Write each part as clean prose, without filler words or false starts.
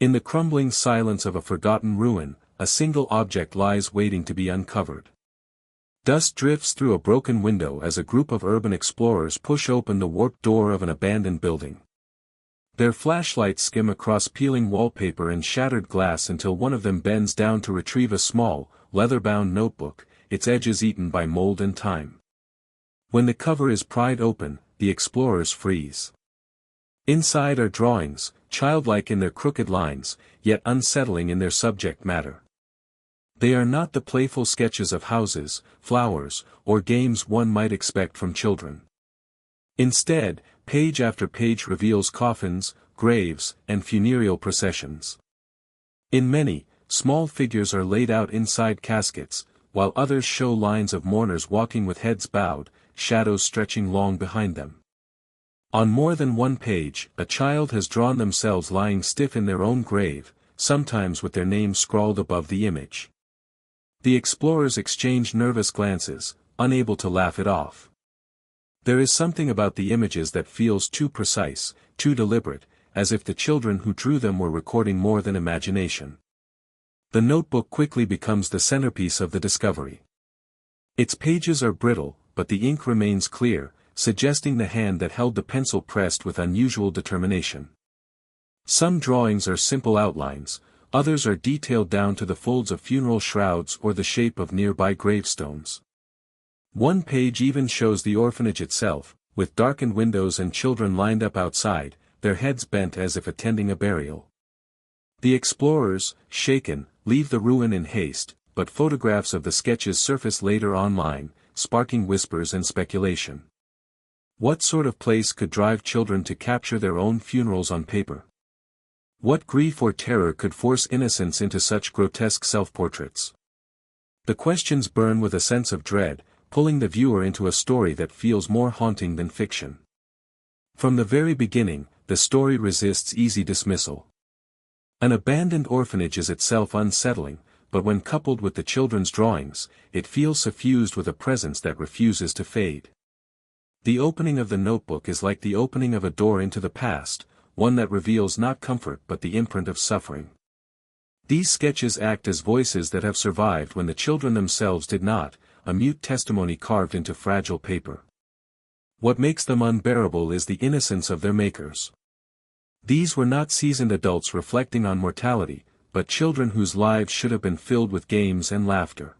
In the crumbling silence of a forgotten ruin, a single object lies waiting to be uncovered. Dust drifts through a broken window as a group of urban explorers push open the warped door of an abandoned building. Their flashlights skim across peeling wallpaper and shattered glass until one of them bends down to retrieve a small, leather-bound notebook, its edges eaten by mold and time. When the cover is pried open, the explorers freeze. Inside are drawings, childlike in their crooked lines, yet unsettling in their subject matter. They are not the playful sketches of houses, flowers, or games one might expect from children. Instead, page after page reveals coffins, graves, and funereal processions. In many, small figures are laid out inside caskets, while others show lines of mourners walking with heads bowed, shadows stretching long behind them. On more than one page, a child has drawn themselves lying stiff in their own grave, sometimes with their name scrawled above the image. The explorers exchange nervous glances, unable to laugh it off. There is something about the images that feels too precise, too deliberate, as if the children who drew them were recording more than imagination. The notebook quickly becomes the centerpiece of the discovery. Its pages are brittle, but the ink remains clear, suggesting the hand that held the pencil pressed with unusual determination. Some drawings are simple outlines, others are detailed down to the folds of funeral shrouds or the shape of nearby gravestones. One page even shows the orphanage itself, with darkened windows and children lined up outside, their heads bent as if attending a burial. The explorers, shaken, leave the ruin in haste, but photographs of the sketches surface later online, sparking whispers and speculation. What sort of place could drive children to capture their own funerals on paper? What grief or terror could force innocence into such grotesque self-portraits? The questions burn with a sense of dread, pulling the viewer into a story that feels more haunting than fiction. From the very beginning, the story resists easy dismissal. An abandoned orphanage is itself unsettling, but when coupled with the children's drawings, it feels suffused with a presence that refuses to fade. The opening of the notebook is like the opening of a door into the past, one that reveals not comfort but the imprint of suffering. These sketches act as voices that have survived when the children themselves did not, a mute testimony carved into fragile paper. What makes them unbearable is the innocence of their makers. These were not seasoned adults reflecting on mortality, but children whose lives should have been filled with games and laughter.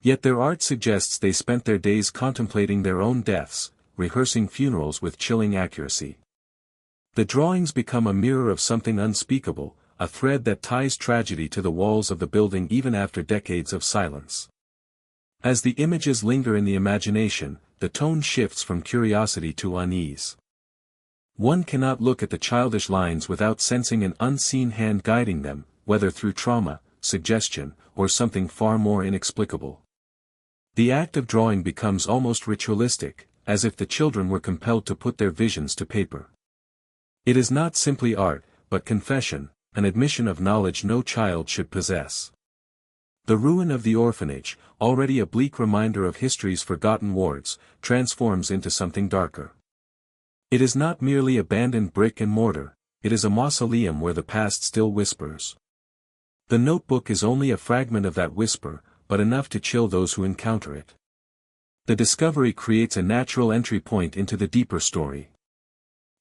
Yet their art suggests they spent their days contemplating their own deaths, rehearsing funerals with chilling accuracy. The drawings become a mirror of something unspeakable, a thread that ties tragedy to the walls of the building even after decades of silence. As the images linger in the imagination, the tone shifts from curiosity to unease. One cannot look at the childish lines without sensing an unseen hand guiding them, whether through trauma, suggestion, or something far more inexplicable. The act of drawing becomes almost ritualistic, as if the children were compelled to put their visions to paper. It is not simply art, but confession, an admission of knowledge no child should possess. The ruin of the orphanage, already a bleak reminder of history's forgotten wards, transforms into something darker. It is not merely abandoned brick and mortar, it is a mausoleum where the past still whispers. The notebook is only a fragment of that whisper, but enough to chill those who encounter it. The discovery creates a natural entry point into the deeper story.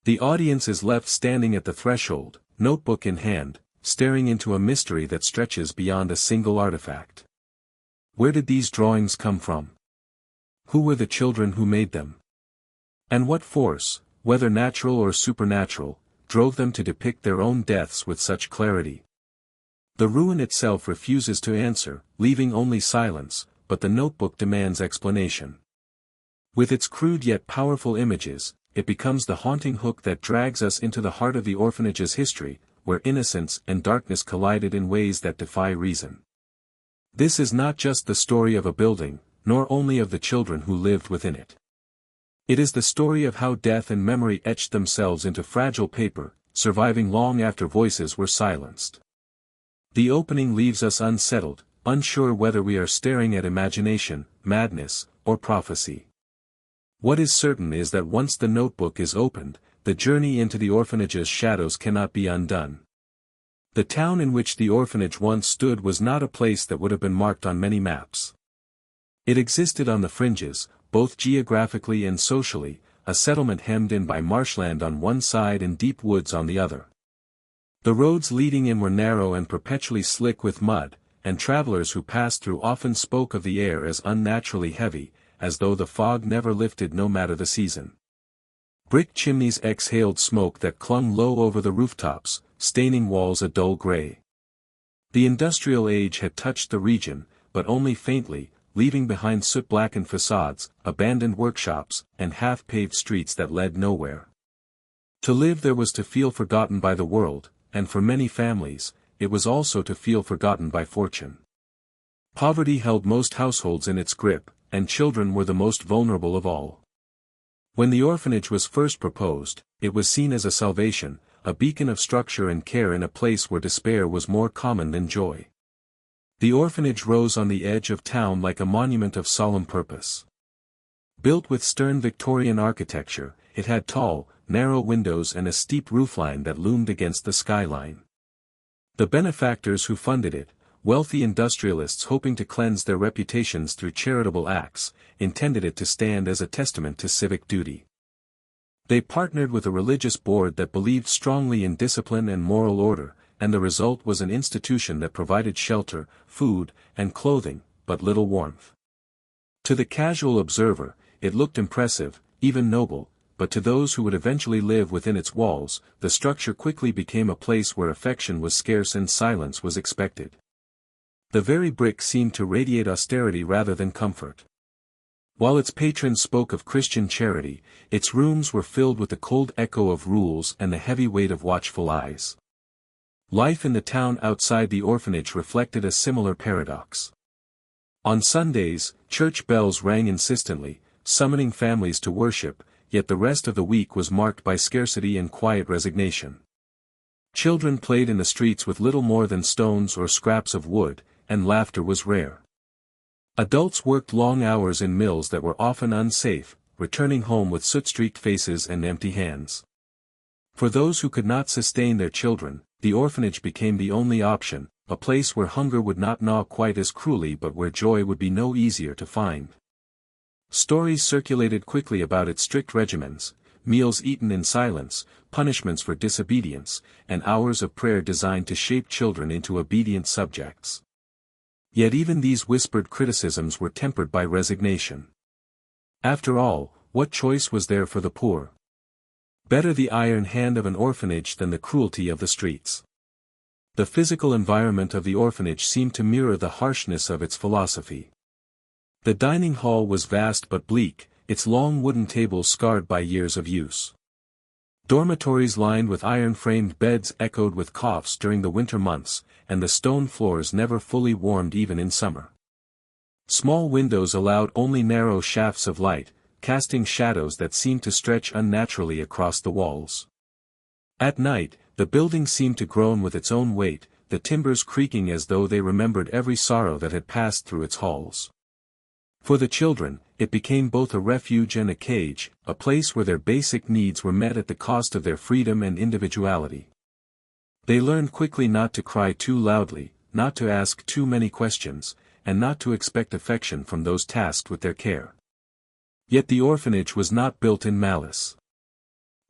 The audience is left standing at the threshold, notebook in hand, staring into a mystery that stretches beyond a single artifact. Where did these drawings come from? Who were the children who made them? And what force, whether natural or supernatural, drove them to depict their own deaths with such clarity? The ruin itself refuses to answer, leaving only silence, but the notebook demands explanation. With its crude yet powerful images, it becomes the haunting hook that drags us into the heart of the orphanage's history, where innocence and darkness collided in ways that defy reason. This is not just the story of a building, nor only of the children who lived within it. It is the story of how death and memory etched themselves into fragile paper, surviving long after voices were silenced. The opening leaves us unsettled, unsure whether we are staring at imagination, madness, or prophecy. What is certain is that once the notebook is opened, the journey into the orphanage's shadows cannot be undone. The town in which the orphanage once stood was not a place that would have been marked on many maps. It existed on the fringes, both geographically and socially, a settlement hemmed in by marshland on one side and deep woods on the other. The roads leading in were narrow and perpetually slick with mud, and travelers who passed through often spoke of the air as unnaturally heavy, as though the fog never lifted no matter the season. Brick chimneys exhaled smoke that clung low over the rooftops, staining walls a dull gray. The industrial age had touched the region, but only faintly, leaving behind soot-blackened facades, abandoned workshops, and half-paved streets that led nowhere. To live there was to feel forgotten by the world, and for many families, it was also to feel forgotten by fortune. Poverty held most households in its grip, and children were the most vulnerable of all. When the orphanage was first proposed, it was seen as a salvation, a beacon of structure and care in a place where despair was more common than joy. The orphanage rose on the edge of town like a monument of solemn purpose. Built with stern Victorian architecture, it had tall, narrow windows and a steep roofline that loomed against the skyline. The benefactors who funded it, wealthy industrialists hoping to cleanse their reputations through charitable acts, intended it to stand as a testament to civic duty. They partnered with a religious board that believed strongly in discipline and moral order, and the result was an institution that provided shelter, food, and clothing, but little warmth. To the casual observer, it looked impressive, even noble, but to those who would eventually live within its walls, the structure quickly became a place where affection was scarce and silence was expected. The very brick seemed to radiate austerity rather than comfort. While its patrons spoke of Christian charity, its rooms were filled with the cold echo of rules and the heavy weight of watchful eyes. Life in the town outside the orphanage reflected a similar paradox. On Sundays, church bells rang insistently, summoning families to worship, yet the rest of the week was marked by scarcity and quiet resignation. Children played in the streets with little more than stones or scraps of wood, and laughter was rare. Adults worked long hours in mills that were often unsafe, returning home with soot-streaked faces and empty hands. For those who could not sustain their children, the orphanage became the only option, a place where hunger would not gnaw quite as cruelly but where joy would be no easier to find. Stories circulated quickly about its strict regimens, meals eaten in silence, punishments for disobedience, and hours of prayer designed to shape children into obedient subjects. Yet even these whispered criticisms were tempered by resignation. After all, what choice was there for the poor? Better the iron hand of an orphanage than the cruelty of the streets. The physical environment of the orphanage seemed to mirror the harshness of its philosophy. The dining hall was vast but bleak, its long wooden tables scarred by years of use. Dormitories lined with iron-framed beds echoed with coughs during the winter months, and the stone floors never fully warmed even in summer. Small windows allowed only narrow shafts of light, casting shadows that seemed to stretch unnaturally across the walls. At night, the building seemed to groan with its own weight, the timbers creaking as though they remembered every sorrow that had passed through its halls. For the children, it became both a refuge and a cage, a place where their basic needs were met at the cost of their freedom and individuality. They learned quickly not to cry too loudly, not to ask too many questions, and not to expect affection from those tasked with their care. Yet the orphanage was not built in malice.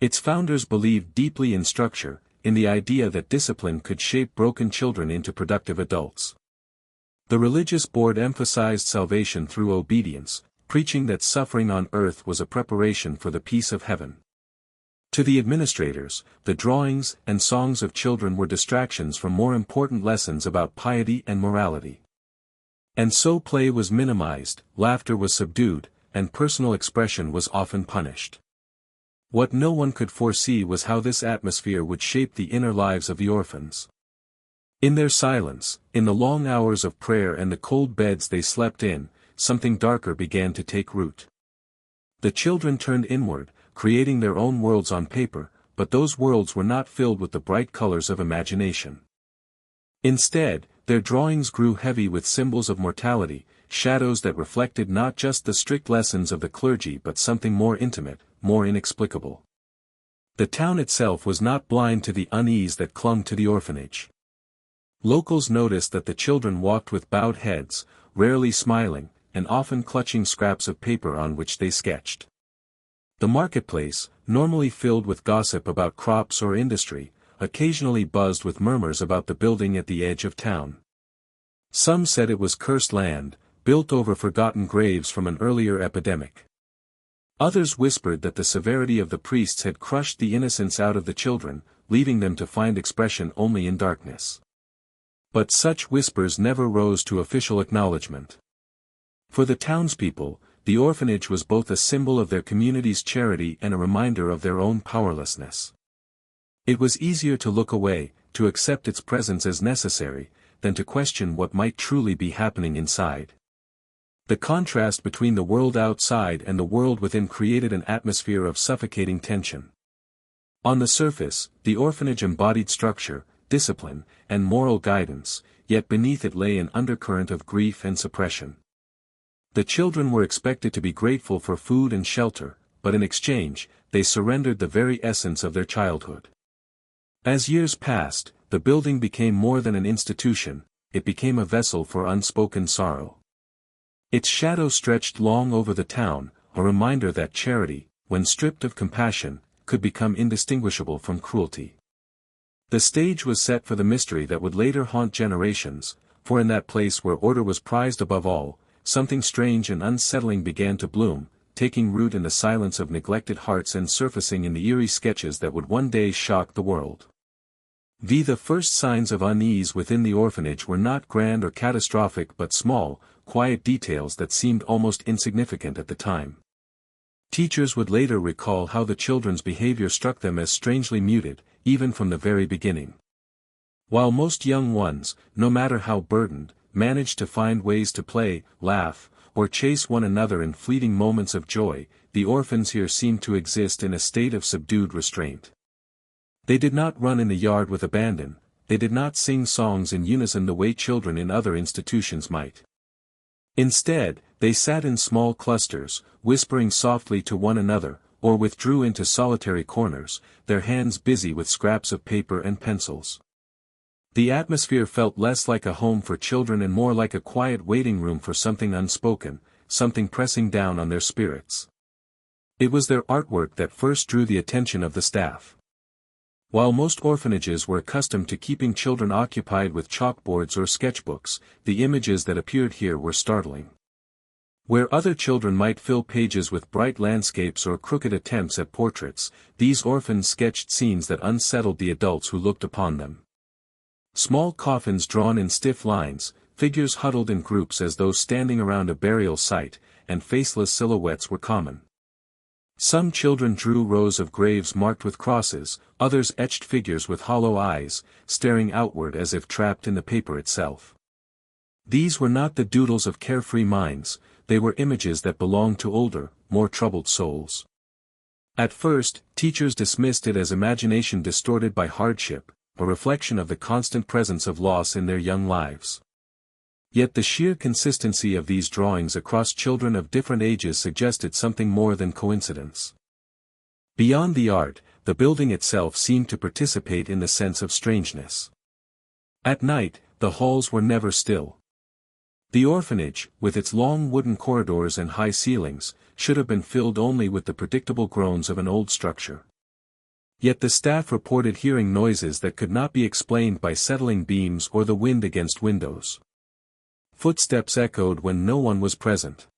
Its founders believed deeply in structure, in the idea that discipline could shape broken children into productive adults. The religious board emphasized salvation through obedience, preaching that suffering on earth was a preparation for the peace of heaven. To the administrators, the drawings and songs of children were distractions from more important lessons about piety and morality. And so play was minimized, laughter was subdued, and personal expression was often punished. What no one could foresee was how this atmosphere would shape the inner lives of the orphans. In their silence, in the long hours of prayer and the cold beds they slept in, something darker began to take root. The children turned inward, creating their own worlds on paper, but those worlds were not filled with the bright colors of imagination. Instead, their drawings grew heavy with symbols of mortality, shadows that reflected not just the strict lessons of the clergy but something more intimate, more inexplicable. The town itself was not blind to the unease that clung to the orphanage. Locals noticed that the children walked with bowed heads, rarely smiling, and often clutching scraps of paper on which they sketched. The marketplace, normally filled with gossip about crops or industry, occasionally buzzed with murmurs about the building at the edge of town. Some said it was cursed land, built over forgotten graves from an earlier epidemic. Others whispered that the severity of the priests had crushed the innocence out of the children, leaving them to find expression only in darkness. But such whispers never rose to official acknowledgement. For the townspeople, the orphanage was both a symbol of their community's charity and a reminder of their own powerlessness. It was easier to look away, to accept its presence as necessary, than to question what might truly be happening inside. The contrast between the world outside and the world within created an atmosphere of suffocating tension. On the surface, the orphanage embodied structure, discipline, and moral guidance, yet beneath it lay an undercurrent of grief and suppression. The children were expected to be grateful for food and shelter, but in exchange, they surrendered the very essence of their childhood. As years passed, the building became more than an institution, it became a vessel for unspoken sorrow. Its shadow stretched long over the town, a reminder that charity, when stripped of compassion, could become indistinguishable from cruelty. The stage was set for the mystery that would later haunt generations, for in that place where order was prized above all, something strange and unsettling began to bloom, taking root in the silence of neglected hearts and surfacing in the eerie sketches that would one day shock the world. The first signs of unease within the orphanage were not grand or catastrophic but small, quiet details that seemed almost insignificant at the time. Teachers would later recall how the children's behavior struck them as strangely muted, even from the very beginning. While most young ones, no matter how burdened, managed to find ways to play, laugh, or chase one another in fleeting moments of joy, the orphans here seemed to exist in a state of subdued restraint. They did not run in the yard with abandon, they did not sing songs in unison the way children in other institutions might. Instead, they sat in small clusters, whispering softly to one another, or withdrew into solitary corners, their hands busy with scraps of paper and pencils. The atmosphere felt less like a home for children and more like a quiet waiting room for something unspoken, something pressing down on their spirits. It was their artwork that first drew the attention of the staff. While most orphanages were accustomed to keeping children occupied with chalkboards or sketchbooks, the images that appeared here were startling. Where other children might fill pages with bright landscapes or crooked attempts at portraits, these orphans sketched scenes that unsettled the adults who looked upon them. Small coffins drawn in stiff lines, figures huddled in groups as though standing around a burial site, and faceless silhouettes were common. Some children drew rows of graves marked with crosses, others etched figures with hollow eyes, staring outward as if trapped in the paper itself. These were not the doodles of carefree minds, they were images that belonged to older, more troubled souls. At first, teachers dismissed it as imagination distorted by hardship, a reflection of the constant presence of loss in their young lives. Yet the sheer consistency of these drawings across children of different ages suggested something more than coincidence. Beyond the art, the building itself seemed to participate in the sense of strangeness. At night, the halls were never still. The orphanage, with its long wooden corridors and high ceilings, should have been filled only with the predictable groans of an old structure. Yet the staff reported hearing noises that could not be explained by settling beams or the wind against windows. Footsteps echoed when no one was present.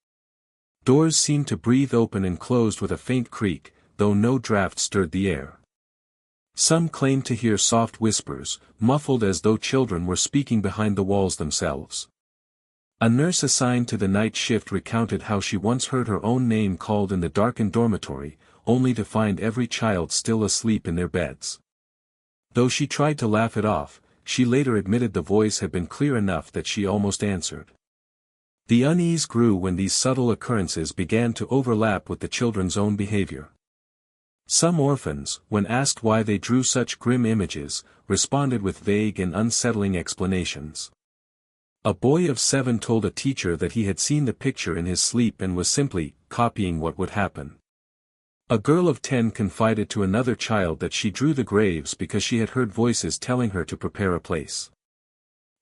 Doors seemed to breathe open and closed with a faint creak, though no draft stirred the air. Some claimed to hear soft whispers, muffled as though children were speaking behind the walls themselves. A nurse assigned to the night shift recounted how she once heard her own name called in the darkened dormitory, only to find every child still asleep in their beds. Though she tried to laugh it off, she later admitted the voice had been clear enough that she almost answered. The unease grew when these subtle occurrences began to overlap with the children's own behavior. Some orphans, when asked why they drew such grim images, responded with vague and unsettling explanations. A boy of 7 told a teacher that he had seen the picture in his sleep and was simply copying what would happen. A girl of 10 confided to another child that she drew the graves because she had heard voices telling her to prepare a place.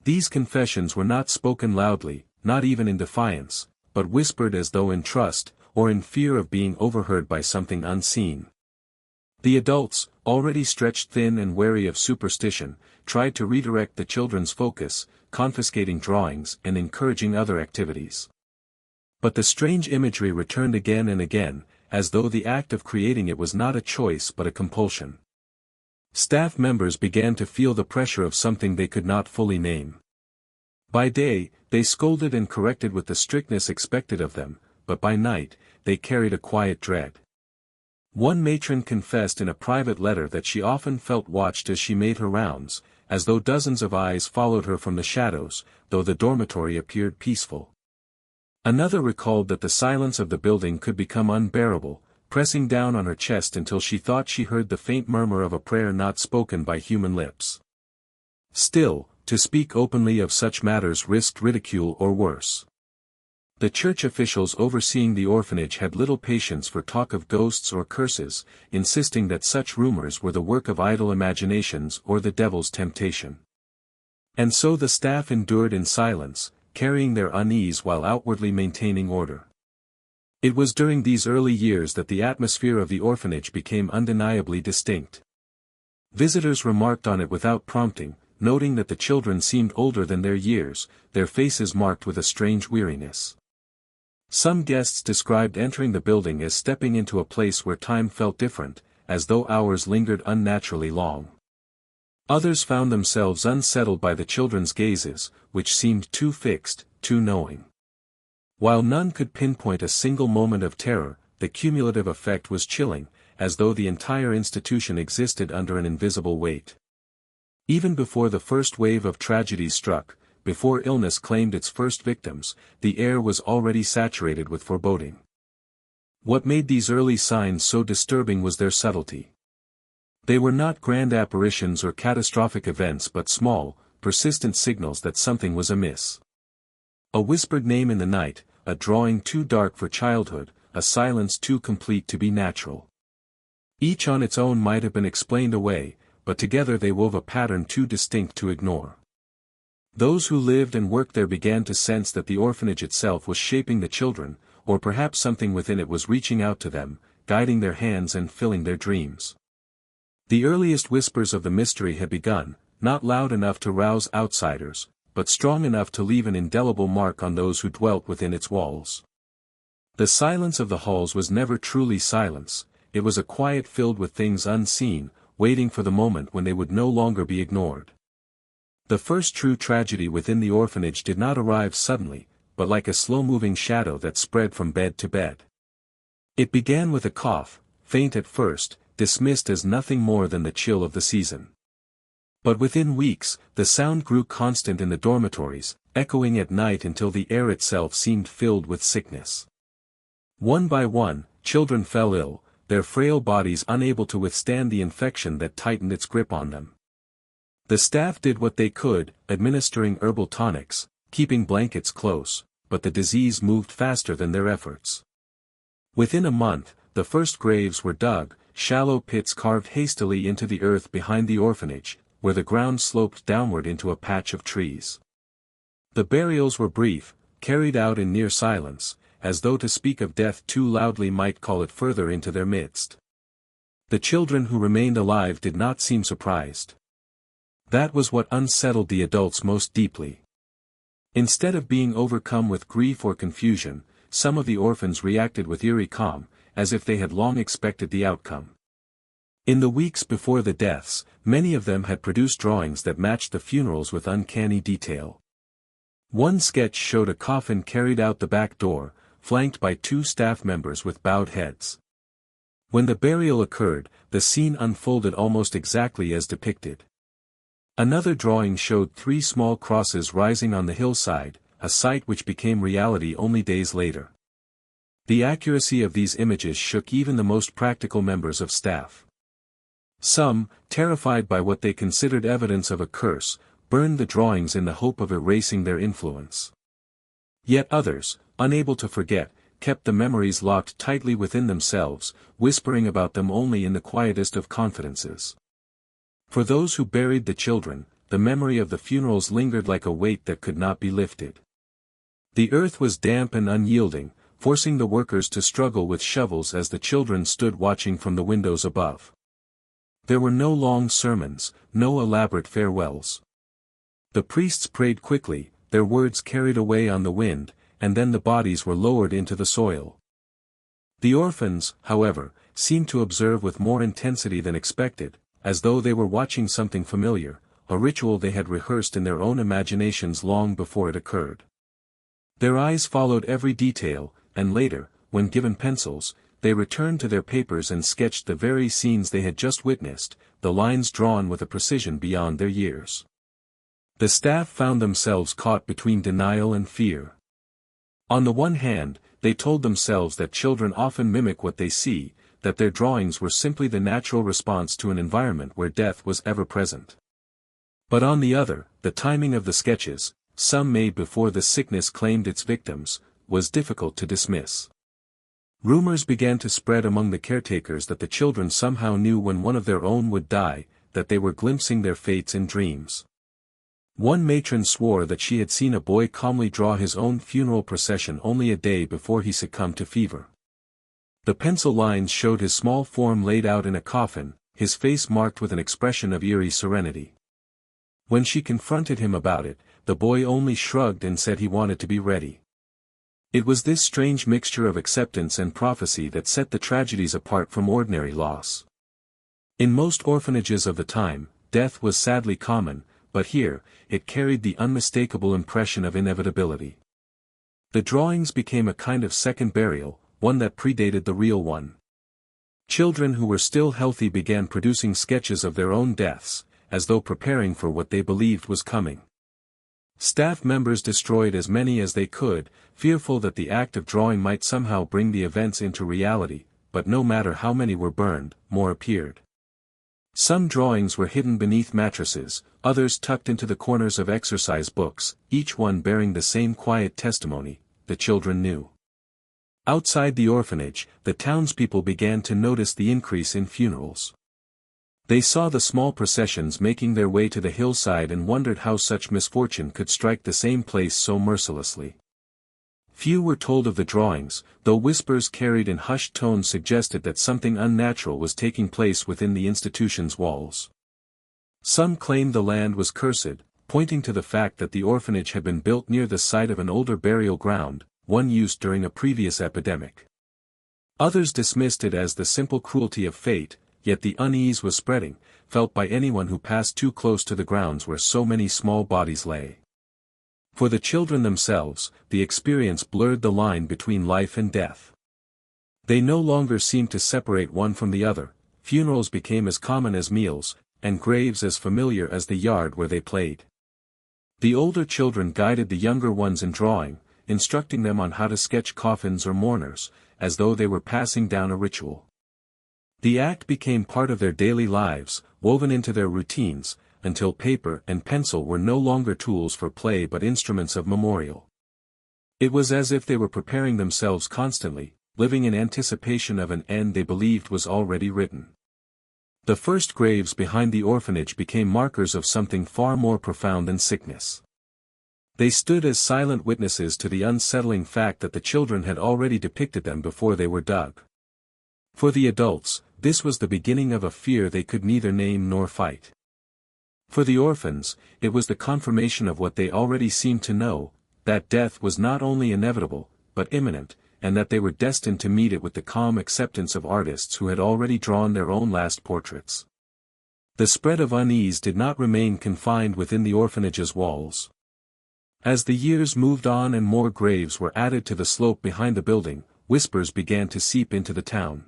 These confessions were not spoken loudly, not even in defiance, but whispered as though in trust, or in fear of being overheard by something unseen. The adults, already stretched thin and wary of superstition, tried to redirect the children's focus, confiscating drawings and encouraging other activities. But the strange imagery returned again and again, as though the act of creating it was not a choice but a compulsion. Staff members began to feel the pressure of something they could not fully name. By day, they scolded and corrected with the strictness expected of them, but by night, they carried a quiet dread. One matron confessed in a private letter that she often felt watched as she made her rounds, as though dozens of eyes followed her from the shadows, though the dormitory appeared peaceful. Another recalled that the silence of the building could become unbearable, pressing down on her chest until she thought she heard the faint murmur of a prayer not spoken by human lips. Still, to speak openly of such matters risked ridicule or worse. The church officials overseeing the orphanage had little patience for talk of ghosts or curses, insisting that such rumors were the work of idle imaginations or the devil's temptation. And so the staff endured in silence, carrying their unease while outwardly maintaining order. It was during these early years that the atmosphere of the orphanage became undeniably distinct. Visitors remarked on it without prompting, noting that the children seemed older than their years, their faces marked with a strange weariness. Some guests described entering the building as stepping into a place where time felt different, as though hours lingered unnaturally long. Others found themselves unsettled by the children's gazes, which seemed too fixed, too knowing. While none could pinpoint a single moment of terror, the cumulative effect was chilling, as though the entire institution existed under an invisible weight. Even before the first wave of tragedies struck, before illness claimed its first victims, the air was already saturated with foreboding. What made these early signs so disturbing was their subtlety. They were not grand apparitions or catastrophic events but small, persistent signals that something was amiss. A whispered name in the night, a drawing too dark for childhood, a silence too complete to be natural. Each on its own might have been explained away, but together they wove a pattern too distinct to ignore. Those who lived and worked there began to sense that the orphanage itself was shaping the children, or perhaps something within it was reaching out to them, guiding their hands and filling their dreams. The earliest whispers of the mystery had begun, not loud enough to rouse outsiders, but strong enough to leave an indelible mark on those who dwelt within its walls. The silence of the halls was never truly silence, it was a quiet filled with things unseen, waiting for the moment when they would no longer be ignored. The first true tragedy within the orphanage did not arrive suddenly, but like a slow-moving shadow that spread from bed to bed. It began with a cough, faint at first, dismissed as nothing more than the chill of the season. But within weeks, the sound grew constant in the dormitories, echoing at night until the air itself seemed filled with sickness. One by one, children fell ill, their frail bodies unable to withstand the infection that tightened its grip on them. The staff did what they could, administering herbal tonics, keeping blankets close, but the disease moved faster than their efforts. Within a month, the first graves were dug, shallow pits carved hastily into the earth behind the orphanage, where the ground sloped downward into a patch of trees. The burials were brief, carried out in near silence, as though to speak of death too loudly might call it further into their midst. The children who remained alive did not seem surprised. That was what unsettled the adults most deeply. Instead of being overcome with grief or confusion, some of the orphans reacted with eerie calm, as if they had long expected the outcome. In the weeks before the deaths, many of them had produced drawings that matched the funerals with uncanny detail. One sketch showed a coffin carried out the back door, flanked by two staff members with bowed heads. When the burial occurred, the scene unfolded almost exactly as depicted. Another drawing showed 3 small crosses rising on the hillside, a sight which became reality only days later. The accuracy of these images shook even the most practical members of staff. Some, terrified by what they considered evidence of a curse, burned the drawings in the hope of erasing their influence. Yet others, unable to forget, kept the memories locked tightly within themselves, whispering about them only in the quietest of confidences. For those who buried the children, the memory of the funerals lingered like a weight that could not be lifted. The earth was damp and unyielding, forcing the workers to struggle with shovels as the children stood watching from the windows above. There were no long sermons, no elaborate farewells. The priests prayed quickly, their words carried away on the wind, and then the bodies were lowered into the soil. The orphans, however, seemed to observe with more intensity than expected, as though they were watching something familiar, a ritual they had rehearsed in their own imaginations long before it occurred. Their eyes followed every detail, and later, when given pencils, they returned to their papers and sketched the very scenes they had just witnessed, the lines drawn with a precision beyond their years. The staff found themselves caught between denial and fear. On the one hand, they told themselves that children often mimic what they see, that their drawings were simply the natural response to an environment where death was ever present. But on the other, the timing of the sketches, some made before the sickness claimed its victims, was difficult to dismiss. Rumors began to spread among the caretakers that the children somehow knew when one of their own would die, that they were glimpsing their fates in dreams. One matron swore that she had seen a boy calmly draw his own funeral procession only a day before he succumbed to fever. The pencil lines showed his small form laid out in a coffin, his face marked with an expression of eerie serenity. When she confronted him about it, the boy only shrugged and said he wanted to be ready. It was this strange mixture of acceptance and prophecy that set the tragedies apart from ordinary loss. In most orphanages of the time, death was sadly common, but here, it carried the unmistakable impression of inevitability. The drawings became a kind of second burial, one that predated the real one. Children who were still healthy began producing sketches of their own deaths, as though preparing for what they believed was coming. Staff members destroyed as many as they could, fearful that the act of drawing might somehow bring the events into reality, but no matter how many were burned, more appeared. Some drawings were hidden beneath mattresses, others tucked into the corners of exercise books, each one bearing the same quiet testimony: the children knew. Outside the orphanage, the townspeople began to notice the increase in funerals. They saw the small processions making their way to the hillside and wondered how such misfortune could strike the same place so mercilessly. Few were told of the drawings, though whispers carried in hushed tones suggested that something unnatural was taking place within the institution's walls. Some claimed the land was cursed, pointing to the fact that the orphanage had been built near the site of an older burial ground, one used during a previous epidemic. Others dismissed it as the simple cruelty of fate, yet the unease was spreading, felt by anyone who passed too close to the grounds where so many small bodies lay. For the children themselves, the experience blurred the line between life and death. They no longer seemed to separate one from the other, funerals became as common as meals, and graves as familiar as the yard where they played. The older children guided the younger ones in drawing, instructing them on how to sketch coffins or mourners, as though they were passing down a ritual. The act became part of their daily lives, woven into their routines, until paper and pencil were no longer tools for play but instruments of memorial. It was as if they were preparing themselves constantly, living in anticipation of an end they believed was already written. The first graves behind the orphanage became markers of something far more profound than sickness. They stood as silent witnesses to the unsettling fact that the children had already depicted them before they were dug. For the adults, this was the beginning of a fear they could neither name nor fight. For the orphans, it was the confirmation of what they already seemed to know, that death was not only inevitable, but imminent, and that they were destined to meet it with the calm acceptance of artists who had already drawn their own last portraits. The spread of unease did not remain confined within the orphanage's walls. As the years moved on and more graves were added to the slope behind the building, whispers began to seep into the town.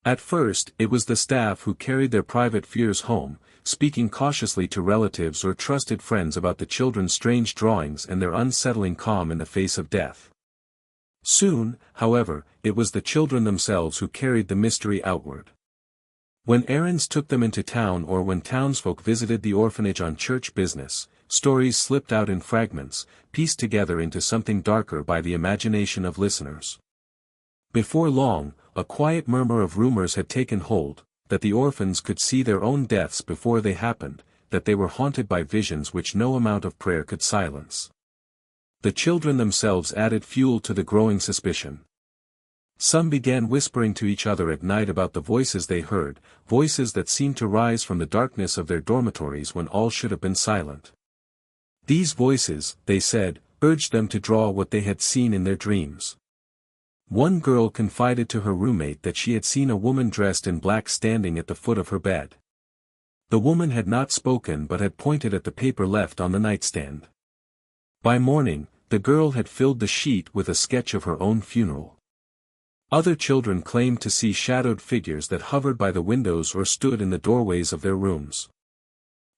At first, it was the staff who carried their private fears home, speaking cautiously to relatives or trusted friends about the children's strange drawings and their unsettling calm in the face of death. Soon, however, it was the children themselves who carried the mystery outward. When errands took them into town or when townsfolk visited the orphanage on church business, stories slipped out in fragments, pieced together into something darker by the imagination of listeners. Before long, a quiet murmur of rumors had taken hold, that the orphans could see their own deaths before they happened, that they were haunted by visions which no amount of prayer could silence. The children themselves added fuel to the growing suspicion. Some began whispering to each other at night about the voices they heard, voices that seemed to rise from the darkness of their dormitories when all should have been silent. These voices, they said, urged them to draw what they had seen in their dreams. One girl confided to her roommate that she had seen a woman dressed in black standing at the foot of her bed. The woman had not spoken but had pointed at the paper left on the nightstand. By morning, the girl had filled the sheet with a sketch of her own funeral. Other children claimed to see shadowed figures that hovered by the windows or stood in the doorways of their rooms.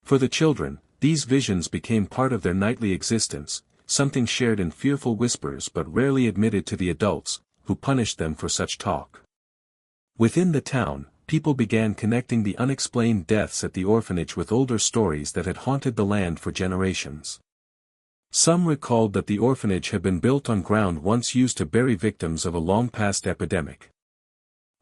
For the children, these visions became part of their nightly existence, something shared in fearful whispers but rarely admitted to the adults, who punished them for such talk. Within the town, people began connecting the unexplained deaths at the orphanage with older stories that had haunted the land for generations. Some recalled that the orphanage had been built on ground once used to bury victims of a long-past epidemic.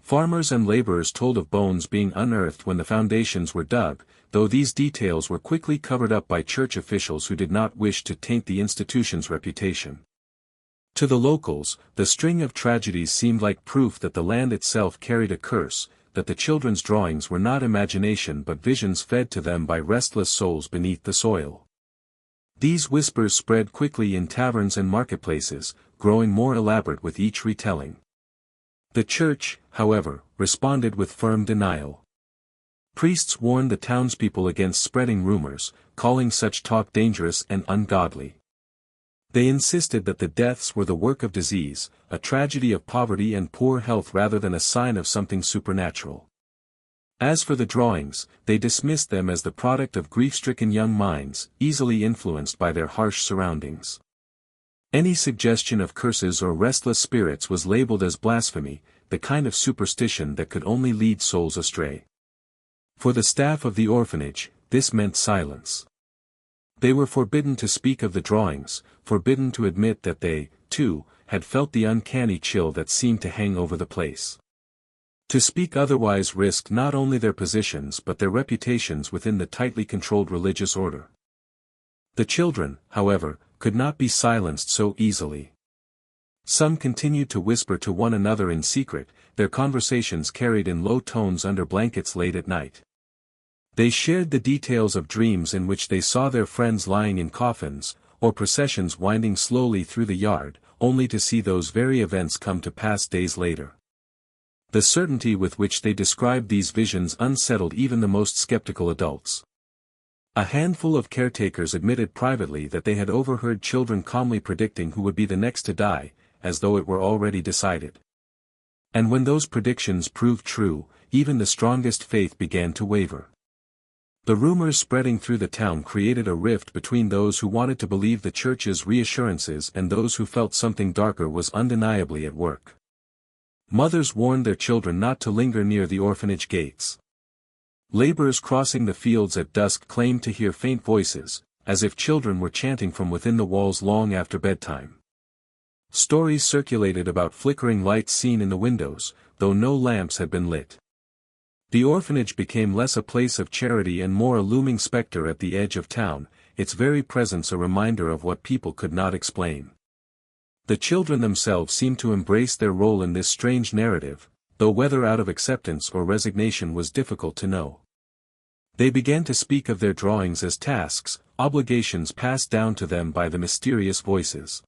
Farmers and laborers told of bones being unearthed when the foundations were dug, though these details were quickly covered up by church officials who did not wish to taint the institution's reputation. To the locals, the string of tragedies seemed like proof that the land itself carried a curse, that the children's drawings were not imagination but visions fed to them by restless souls beneath the soil. These whispers spread quickly in taverns and marketplaces, growing more elaborate with each retelling. The church, however, responded with firm denial. Priests warned the townspeople against spreading rumors, calling such talk dangerous and ungodly. They insisted that the deaths were the work of disease, a tragedy of poverty and poor health rather than a sign of something supernatural. As for the drawings, they dismissed them as the product of grief-stricken young minds, easily influenced by their harsh surroundings. Any suggestion of curses or restless spirits was labeled as blasphemy, the kind of superstition that could only lead souls astray. For the staff of the orphanage, this meant silence. They were forbidden to speak of the drawings, forbidden to admit that they, too, had felt the uncanny chill that seemed to hang over the place. To speak otherwise risked not only their positions but their reputations within the tightly controlled religious order. The children, however, could not be silenced so easily. Some continued to whisper to one another in secret, their conversations carried in low tones under blankets late at night. They shared the details of dreams in which they saw their friends lying in coffins, or processions winding slowly through the yard, only to see those very events come to pass days later. The certainty with which they described these visions unsettled even the most skeptical adults. A handful of caretakers admitted privately that they had overheard children calmly predicting who would be the next to die, as though it were already decided. And when those predictions proved true, even the strongest faith began to waver. The rumors spreading through the town created a rift between those who wanted to believe the church's reassurances and those who felt something darker was undeniably at work. Mothers warned their children not to linger near the orphanage gates. Laborers crossing the fields at dusk claimed to hear faint voices, as if children were chanting from within the walls long after bedtime. Stories circulated about flickering lights seen in the windows, though no lamps had been lit. The orphanage became less a place of charity and more a looming specter at the edge of town, its very presence a reminder of what people could not explain. The children themselves seemed to embrace their role in this strange narrative, though whether out of acceptance or resignation was difficult to know. They began to speak of their drawings as tasks, obligations passed down to them by the mysterious voices.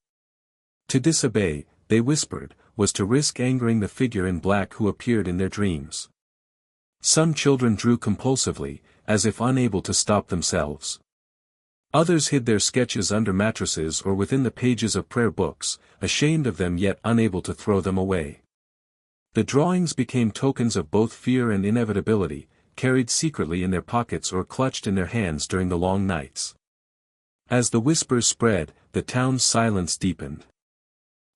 To disobey, they whispered, was to risk angering the figure in black who appeared in their dreams. Some children drew compulsively, as if unable to stop themselves. Others hid their sketches under mattresses or within the pages of prayer books, ashamed of them yet unable to throw them away. The drawings became tokens of both fear and inevitability, carried secretly in their pockets or clutched in their hands during the long nights. As the whispers spread, the town's silence deepened.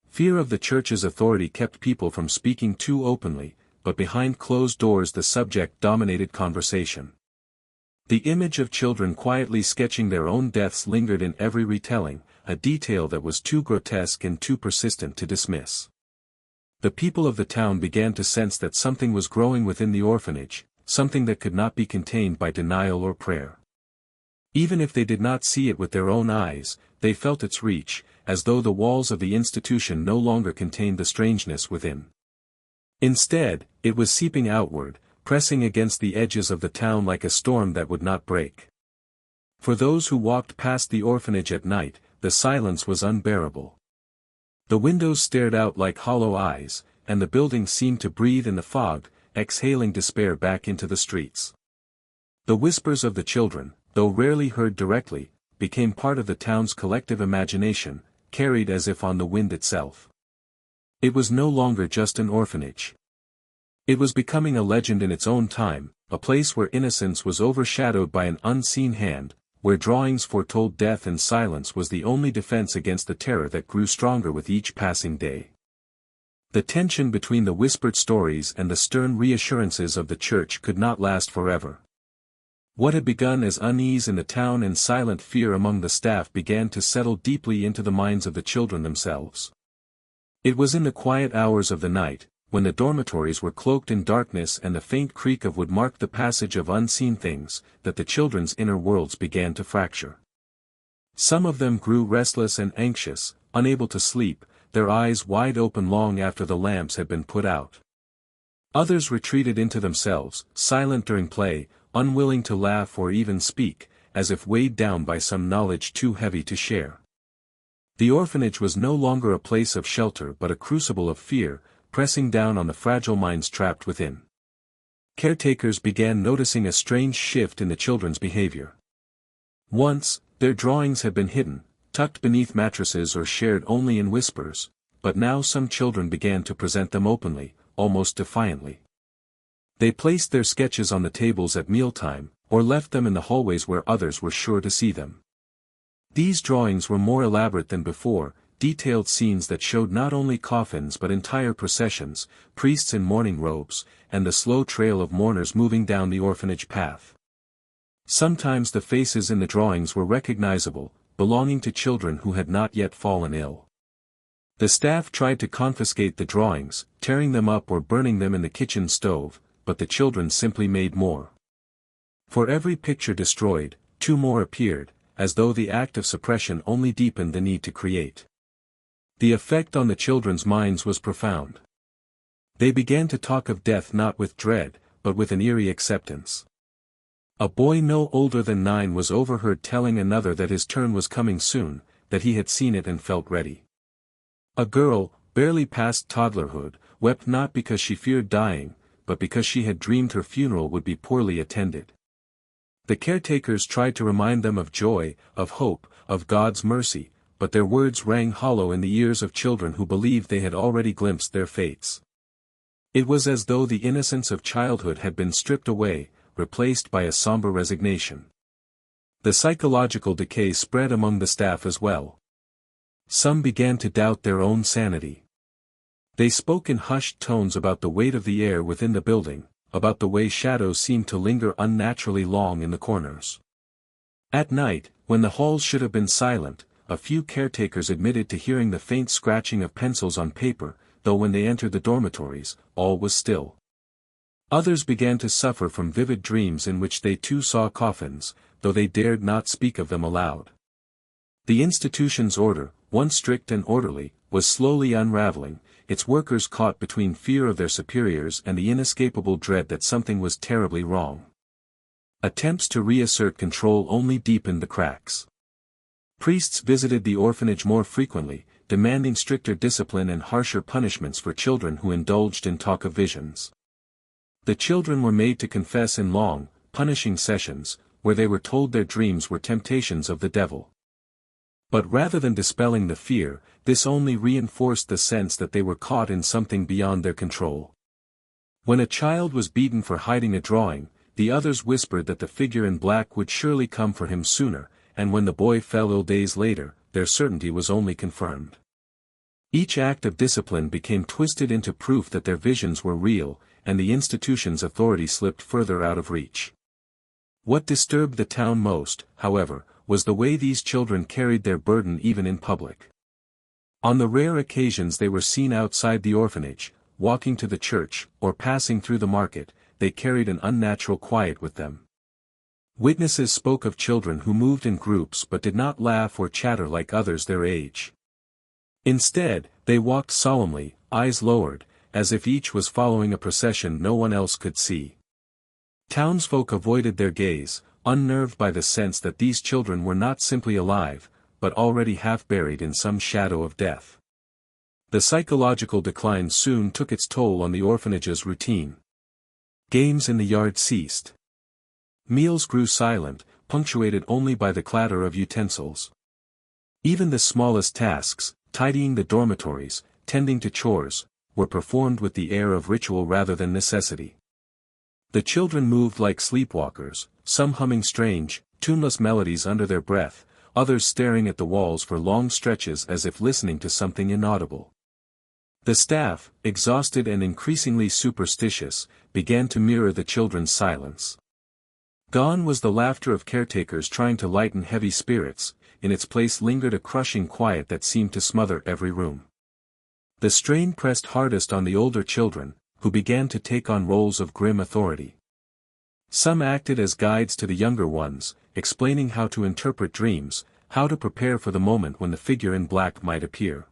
Fear of the church's authority kept people from speaking too openly, but behind closed doors the subject dominated conversation. The image of children quietly sketching their own deaths lingered in every retelling, a detail that was too grotesque and too persistent to dismiss. The people of the town began to sense that something was growing within the orphanage, something that could not be contained by denial or prayer. Even if they did not see it with their own eyes, they felt its reach, as though the walls of the institution no longer contained the strangeness within. Instead, it was seeping outward, pressing against the edges of the town like a storm that would not break. For those who walked past the orphanage at night, the silence was unbearable. The windows stared out like hollow eyes, and the building seemed to breathe in the fog, exhaling despair back into the streets. The whispers of the children, though rarely heard directly, became part of the town's collective imagination, carried as if on the wind itself. It was no longer just an orphanage. It was becoming a legend in its own time, a place where innocence was overshadowed by an unseen hand, where drawings foretold death and silence was the only defense against the terror that grew stronger with each passing day. The tension between the whispered stories and the stern reassurances of the church could not last forever. What had begun as unease in the town and silent fear among the staff began to settle deeply into the minds of the children themselves. It was in the quiet hours of the night, when the dormitories were cloaked in darkness and the faint creak of wood marked the passage of unseen things, that the children's inner worlds began to fracture. Some of them grew restless and anxious, unable to sleep, their eyes wide open long after the lamps had been put out. Others retreated into themselves, silent during play, unwilling to laugh or even speak, as if weighed down by some knowledge too heavy to share. The orphanage was no longer a place of shelter but a crucible of fear, pressing down on the fragile minds trapped within. Caretakers began noticing a strange shift in the children's behavior. Once, their drawings had been hidden, tucked beneath mattresses or shared only in whispers, but now some children began to present them openly, almost defiantly. They placed their sketches on the tables at mealtime, or left them in the hallways where others were sure to see them. These drawings were more elaborate than before, detailed scenes that showed not only coffins but entire processions, priests in mourning robes, and the slow trail of mourners moving down the orphanage path. Sometimes the faces in the drawings were recognizable, belonging to children who had not yet fallen ill. The staff tried to confiscate the drawings, tearing them up or burning them in the kitchen stove, but the children simply made more. For every picture destroyed, 2 more appeared, as though the act of suppression only deepened the need to create. The effect on the children's minds was profound. They began to talk of death not with dread, but with an eerie acceptance. A boy no older than 9 was overheard telling another that his turn was coming soon, that he had seen it and felt ready. A girl, barely past toddlerhood, wept not because she feared dying, but because she had dreamed her funeral would be poorly attended. The caretakers tried to remind them of joy, of hope, of God's mercy, but their words rang hollow in the ears of children who believed they had already glimpsed their fates. It was as though the innocence of childhood had been stripped away, replaced by a somber resignation. The psychological decay spread among the staff as well. Some began to doubt their own sanity. They spoke in hushed tones about the weight of the air within the building, about the way shadows seemed to linger unnaturally long in the corners. At night, when the halls should have been silent, a few caretakers admitted to hearing the faint scratching of pencils on paper, though when they entered the dormitories, all was still. Others began to suffer from vivid dreams in which they too saw coffins, though they dared not speak of them aloud. The institution's order, once strict and orderly, was slowly unraveling, its workers caught between fear of their superiors and the inescapable dread that something was terribly wrong. Attempts to reassert control only deepened the cracks. Priests visited the orphanage more frequently, demanding stricter discipline and harsher punishments for children who indulged in talk of visions. The children were made to confess in long, punishing sessions, where they were told their dreams were temptations of the devil. But rather than dispelling the fear, this only reinforced the sense that they were caught in something beyond their control. When a child was beaten for hiding a drawing, the others whispered that the figure in black would surely come for him sooner, and when the boy fell ill days later, their certainty was only confirmed. Each act of discipline became twisted into proof that their visions were real, and the institution's authority slipped further out of reach. What disturbed the town most, however, was the way these children carried their burden even in public. On the rare occasions they were seen outside the orphanage, walking to the church, or passing through the market, they carried an unnatural quiet with them. Witnesses spoke of children who moved in groups but did not laugh or chatter like others their age. Instead, they walked solemnly, eyes lowered, as if each was following a procession no one else could see. Townsfolk avoided their gaze, unnerved by the sense that these children were not simply alive, but already half buried in some shadow of death. The psychological decline soon took its toll on the orphanage's routine. Games in the yard ceased. Meals grew silent, punctuated only by the clatter of utensils. Even the smallest tasks, tidying the dormitories, tending to chores, were performed with the air of ritual rather than necessity. The children moved like sleepwalkers, some humming strange, tuneless melodies under their breath, others staring at the walls for long stretches as if listening to something inaudible. The staff, exhausted and increasingly superstitious, began to mirror the children's silence. Gone was the laughter of caretakers trying to lighten heavy spirits, in its place lingered a crushing quiet that seemed to smother every room. The strain pressed hardest on the older children, who began to take on roles of grim authority. Some acted as guides to the younger ones, explaining how to interpret dreams, how to prepare for the moment when the figure in black might appear.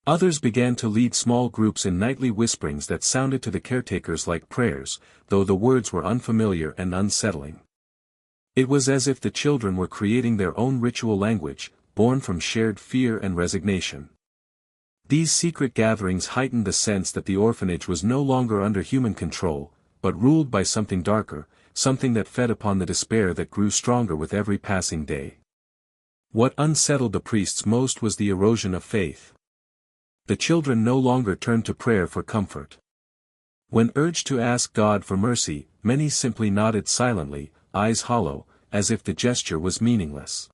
Others began to lead small groups in nightly whisperings that sounded to the caretakers like prayers, though the words were unfamiliar and unsettling. It was as if the children were creating their own ritual language, born from shared fear and resignation. These secret gatherings heightened the sense that the orphanage was no longer under human control, but ruled by something darker, something that fed upon the despair that grew stronger with every passing day. What unsettled the priests most was the erosion of faith. The children no longer turned to prayer for comfort. When urged to ask God for mercy, many simply nodded silently, eyes hollow, as if the gesture was meaningless.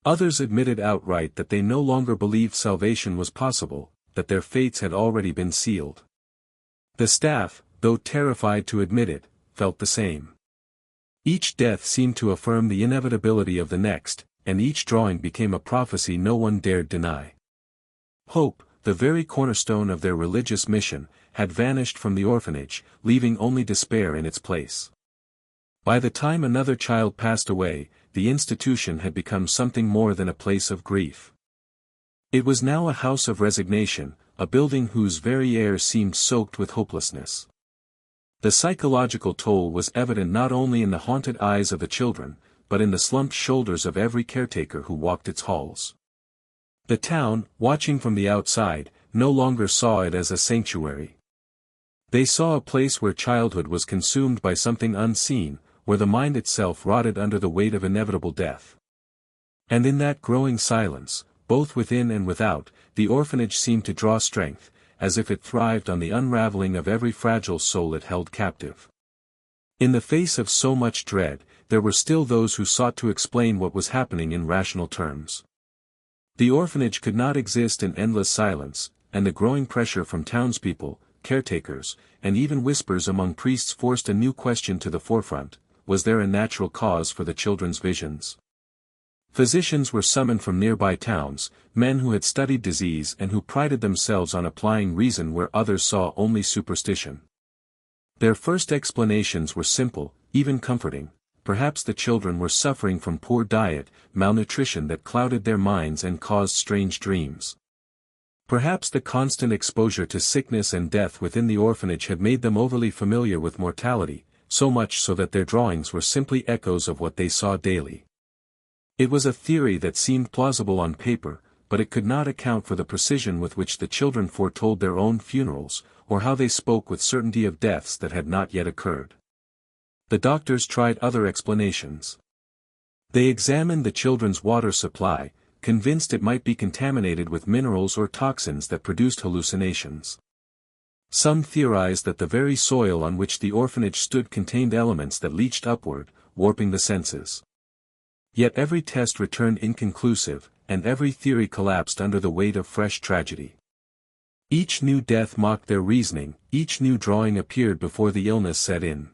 Others admitted outright that they no longer believed salvation was possible, that their fates had already been sealed. The staff, though terrified to admit it, felt the same. Each death seemed to affirm the inevitability of the next, and each drawing became a prophecy no one dared deny. Hope, the very cornerstone of their religious mission, had vanished from the orphanage, leaving only despair in its place. By the time another child passed away, the institution had become something more than a place of grief. It was now a house of resignation, a building whose very air seemed soaked with hopelessness. The psychological toll was evident not only in the haunted eyes of the children, but in the slumped shoulders of every caretaker who walked its halls. The town, watching from the outside, no longer saw it as a sanctuary. They saw a place where childhood was consumed by something unseen, where the mind itself rotted under the weight of inevitable death. And in that growing silence, both within and without, the orphanage seemed to draw strength, as if it thrived on the unraveling of every fragile soul it held captive. In the face of so much dread, there were still those who sought to explain what was happening in rational terms. The orphanage could not exist in endless silence, and the growing pressure from townspeople, caretakers, and even whispers among priests forced a new question to the forefront: was there a natural cause for the children's visions? Physicians were summoned from nearby towns, men who had studied disease and who prided themselves on applying reason where others saw only superstition. Their first explanations were simple, even comforting. Perhaps the children were suffering from poor diet, malnutrition that clouded their minds and caused strange dreams. Perhaps the constant exposure to sickness and death within the orphanage had made them overly familiar with mortality, so much so that their drawings were simply echoes of what they saw daily. It was a theory that seemed plausible on paper, but it could not account for the precision with which the children foretold their own funerals, or how they spoke with certainty of deaths that had not yet occurred. The doctors tried other explanations. They examined the children's water supply, convinced it might be contaminated with minerals or toxins that produced hallucinations. Some theorized that the very soil on which the orphanage stood contained elements that leached upward, warping the senses. Yet every test returned inconclusive, and every theory collapsed under the weight of fresh tragedy. Each new death mocked their reasoning, each new drawing appeared before the illness set in.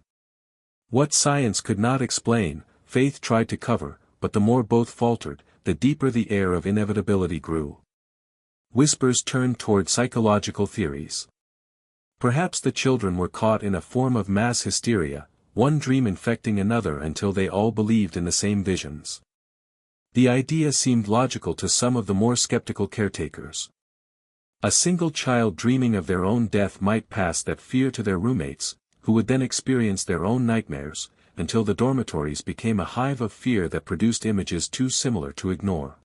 What science could not explain, faith tried to cover, but the more both faltered, the deeper the air of inevitability grew. Whispers turned toward psychological theories. Perhaps the children were caught in a form of mass hysteria, one dream infecting another until they all believed in the same visions. The idea seemed logical to some of the more skeptical caretakers. A single child dreaming of their own death might pass that fear to their roommates, who would then experience their own nightmares, until the dormitories became a hive of fear that produced images too similar to ignore.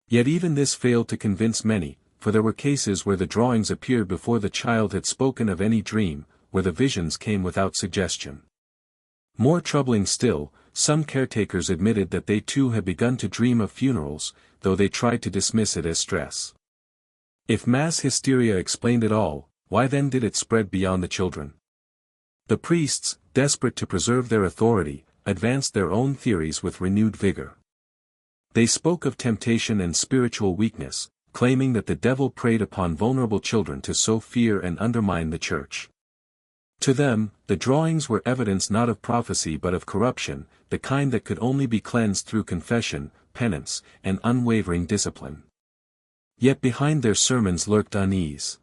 Yet even this failed to convince many, for there were cases where the drawings appeared before the child had spoken of any dream, where the visions came without suggestion. More troubling still, some caretakers admitted that they too had begun to dream of funerals, though they tried to dismiss it as stress. If mass hysteria explained it all, why then did it spread beyond the children? The priests, desperate to preserve their authority, advanced their own theories with renewed vigor. They spoke of temptation and spiritual weakness, claiming that the devil preyed upon vulnerable children to sow fear and undermine the church. To them, the drawings were evidence not of prophecy but of corruption, the kind that could only be cleansed through confession, penance, and unwavering discipline. Yet behind their sermons lurked unease.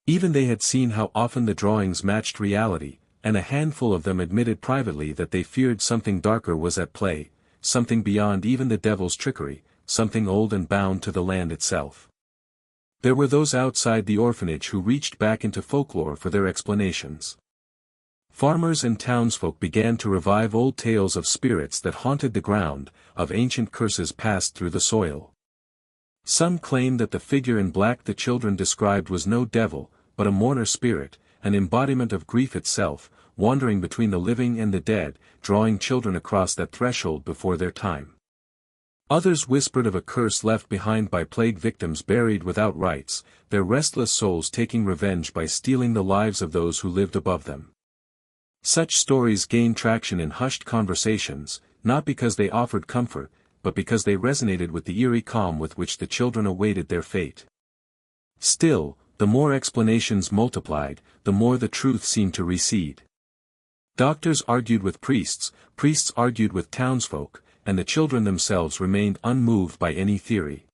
Even they had seen how often the drawings matched reality, and a handful of them admitted privately that they feared something darker was at play, something beyond even the devil's trickery, something old and bound to the land itself. There were those outside the orphanage who reached back into folklore for their explanations. Farmers and townsfolk began to revive old tales of spirits that haunted the ground, of ancient curses passed through the soil. Some claimed that the figure in black the children described was no devil, but a mourner spirit, an embodiment of grief itself, wandering between the living and the dead, drawing children across that threshold before their time. Others whispered of a curse left behind by plague victims buried without rites, their restless souls taking revenge by stealing the lives of those who lived above them. Such stories gained traction in hushed conversations, not because they offered comfort, but because they resonated with the eerie calm with which the children awaited their fate. Still, the more explanations multiplied, the more the truth seemed to recede. Doctors argued with priests argued with townsfolk, and the children themselves remained unmoved by any theory.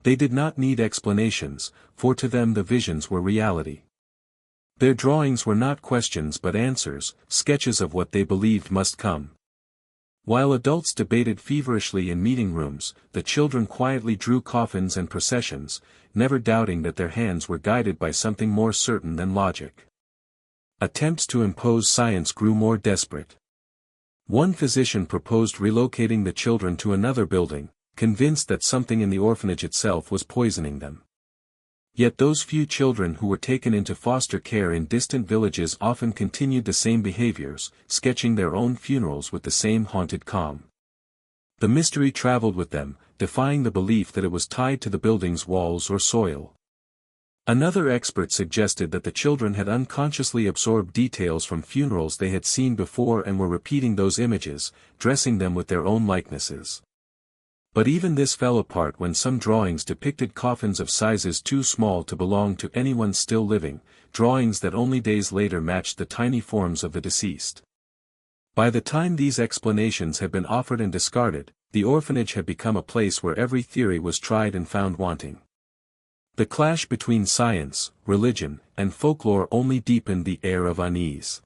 They did not need explanations, for to them the visions were reality. Their drawings were not questions but answers, sketches of what they believed must come. While adults debated feverishly in meeting rooms, the children quietly drew coffins and processions, never doubting that their hands were guided by something more certain than logic. Attempts to impose science grew more desperate. One physician proposed relocating the children to another building, convinced that something in the orphanage itself was poisoning them. Yet those few children who were taken into foster care in distant villages often continued the same behaviors, sketching their own funerals with the same haunted calm. The mystery traveled with them, defying the belief that it was tied to the building's walls or soil. Another expert suggested that the children had unconsciously absorbed details from funerals they had seen before and were repeating those images, dressing them with their own likenesses. But even this fell apart when some drawings depicted coffins of sizes too small to belong to anyone still living, drawings that only days later matched the tiny forms of the deceased. By the time these explanations had been offered and discarded, the orphanage had become a place where every theory was tried and found wanting. The clash between science, religion, and folklore only deepened the air of unease.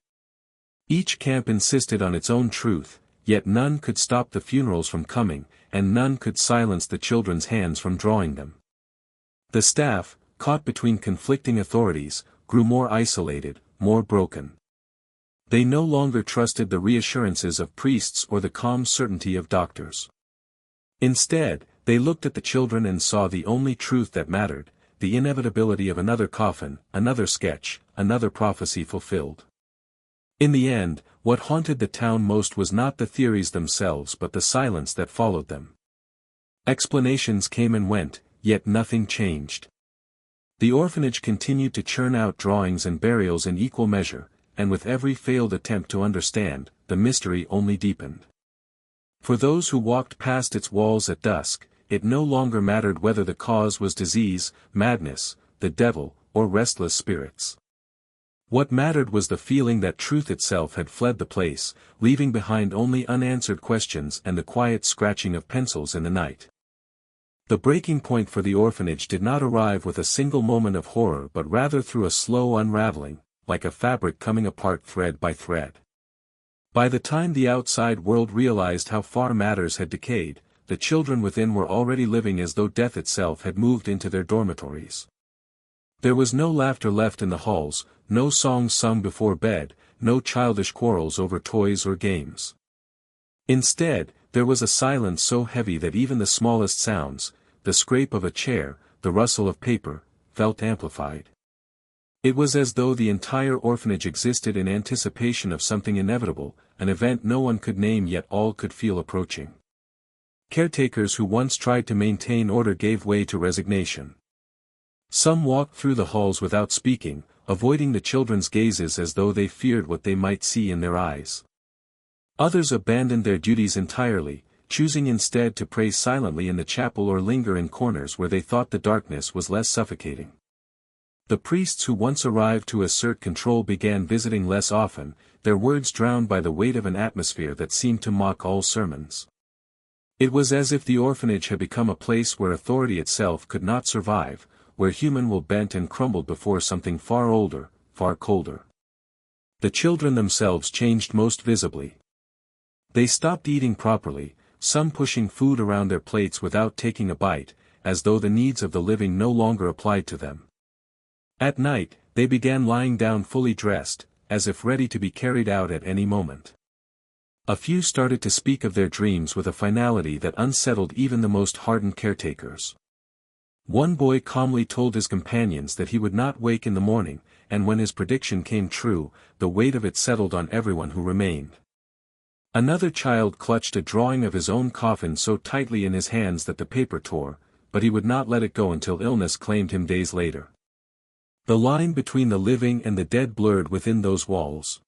Each camp insisted on its own truth, yet none could stop the funerals from coming, and none could silence the children's hands from drawing them. The staff, caught between conflicting authorities, grew more isolated, more broken. They no longer trusted the reassurances of priests or the calm certainty of doctors. Instead, they looked at the children and saw the only truth that mattered, the inevitability of another coffin, another sketch, another prophecy fulfilled. In the end, what haunted the town most was not the theories themselves but the silence that followed them. Explanations came and went, yet nothing changed. The orphanage continued to churn out drawings and burials in equal measure, and with every failed attempt to understand, the mystery only deepened. For those who walked past its walls at dusk, it no longer mattered whether the cause was disease, madness, the devil, or restless spirits. What mattered was the feeling that truth itself had fled the place, leaving behind only unanswered questions and the quiet scratching of pencils in the night. The breaking point for the orphanage did not arrive with a single moment of horror but rather through a slow unraveling, like a fabric coming apart thread by thread. By the time the outside world realized how far matters had decayed, the children within were already living as though death itself had moved into their dormitories. There was no laughter left in the halls, no songs sung before bed, no childish quarrels over toys or games. Instead, there was a silence so heavy that even the smallest sounds, the scrape of a chair, the rustle of paper, felt amplified. It was as though the entire orphanage existed in anticipation of something inevitable, an event no one could name yet all could feel approaching. Caretakers who once tried to maintain order gave way to resignation. Some walked through the halls without speaking, avoiding the children's gazes as though they feared what they might see in their eyes. Others abandoned their duties entirely, choosing instead to pray silently in the chapel or linger in corners where they thought the darkness was less suffocating. The priests who once arrived to assert control began visiting less often, their words drowned by the weight of an atmosphere that seemed to mock all sermons. It was as if the orphanage had become a place where authority itself could not survive, where human will bent and crumbled before something far older, far colder. The children themselves changed most visibly. They stopped eating properly, some pushing food around their plates without taking a bite, as though the needs of the living no longer applied to them. At night, they began lying down fully dressed, as if ready to be carried out at any moment. A few started to speak of their dreams with a finality that unsettled even the most hardened caretakers. One boy calmly told his companions that he would not wake in the morning, and when his prediction came true, the weight of it settled on everyone who remained. Another child clutched a drawing of his own coffin so tightly in his hands that the paper tore, but he would not let it go until illness claimed him days later. The line between the living and the dead blurred within those walls.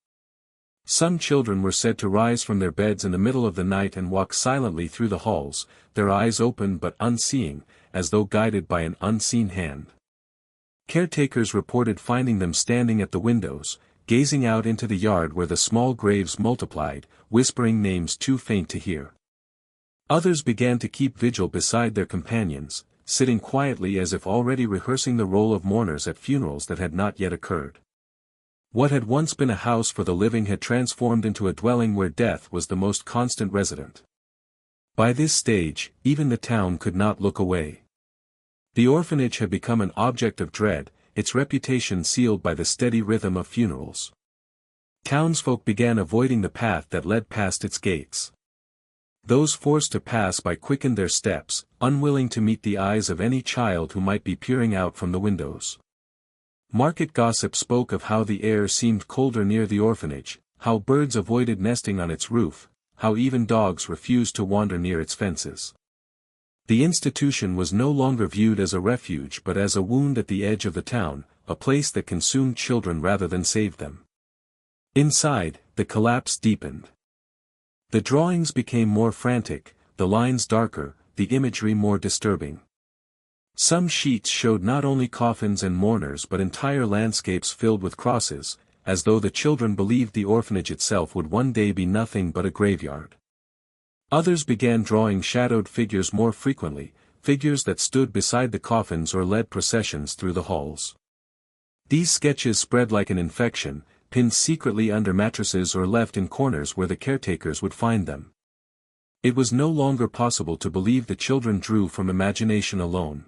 Some children were said to rise from their beds in the middle of the night and walk silently through the halls, their eyes open but unseeing, as though guided by an unseen hand. Caretakers reported finding them standing at the windows, gazing out into the yard where the small graves multiplied, whispering names too faint to hear. Others began to keep vigil beside their companions, sitting quietly as if already rehearsing the role of mourners at funerals that had not yet occurred. What had once been a house for the living had transformed into a dwelling where death was the most constant resident. By this stage, even the town could not look away. The orphanage had become an object of dread, its reputation sealed by the steady rhythm of funerals. Townsfolk began avoiding the path that led past its gates. Those forced to pass by quickened their steps, unwilling to meet the eyes of any child who might be peering out from the windows. Market gossip spoke of how the air seemed colder near the orphanage, how birds avoided nesting on its roof, how even dogs refused to wander near its fences. The institution was no longer viewed as a refuge but as a wound at the edge of the town, a place that consumed children rather than saved them. Inside, the collapse deepened. The drawings became more frantic, the lines darker, the imagery more disturbing. Some sheets showed not only coffins and mourners but entire landscapes filled with crosses, as though the children believed the orphanage itself would one day be nothing but a graveyard. Others began drawing shadowed figures more frequently, figures that stood beside the coffins or led processions through the halls. These sketches spread like an infection, pinned secretly under mattresses or left in corners where the caretakers would find them. It was no longer possible to believe the children drew from imagination alone.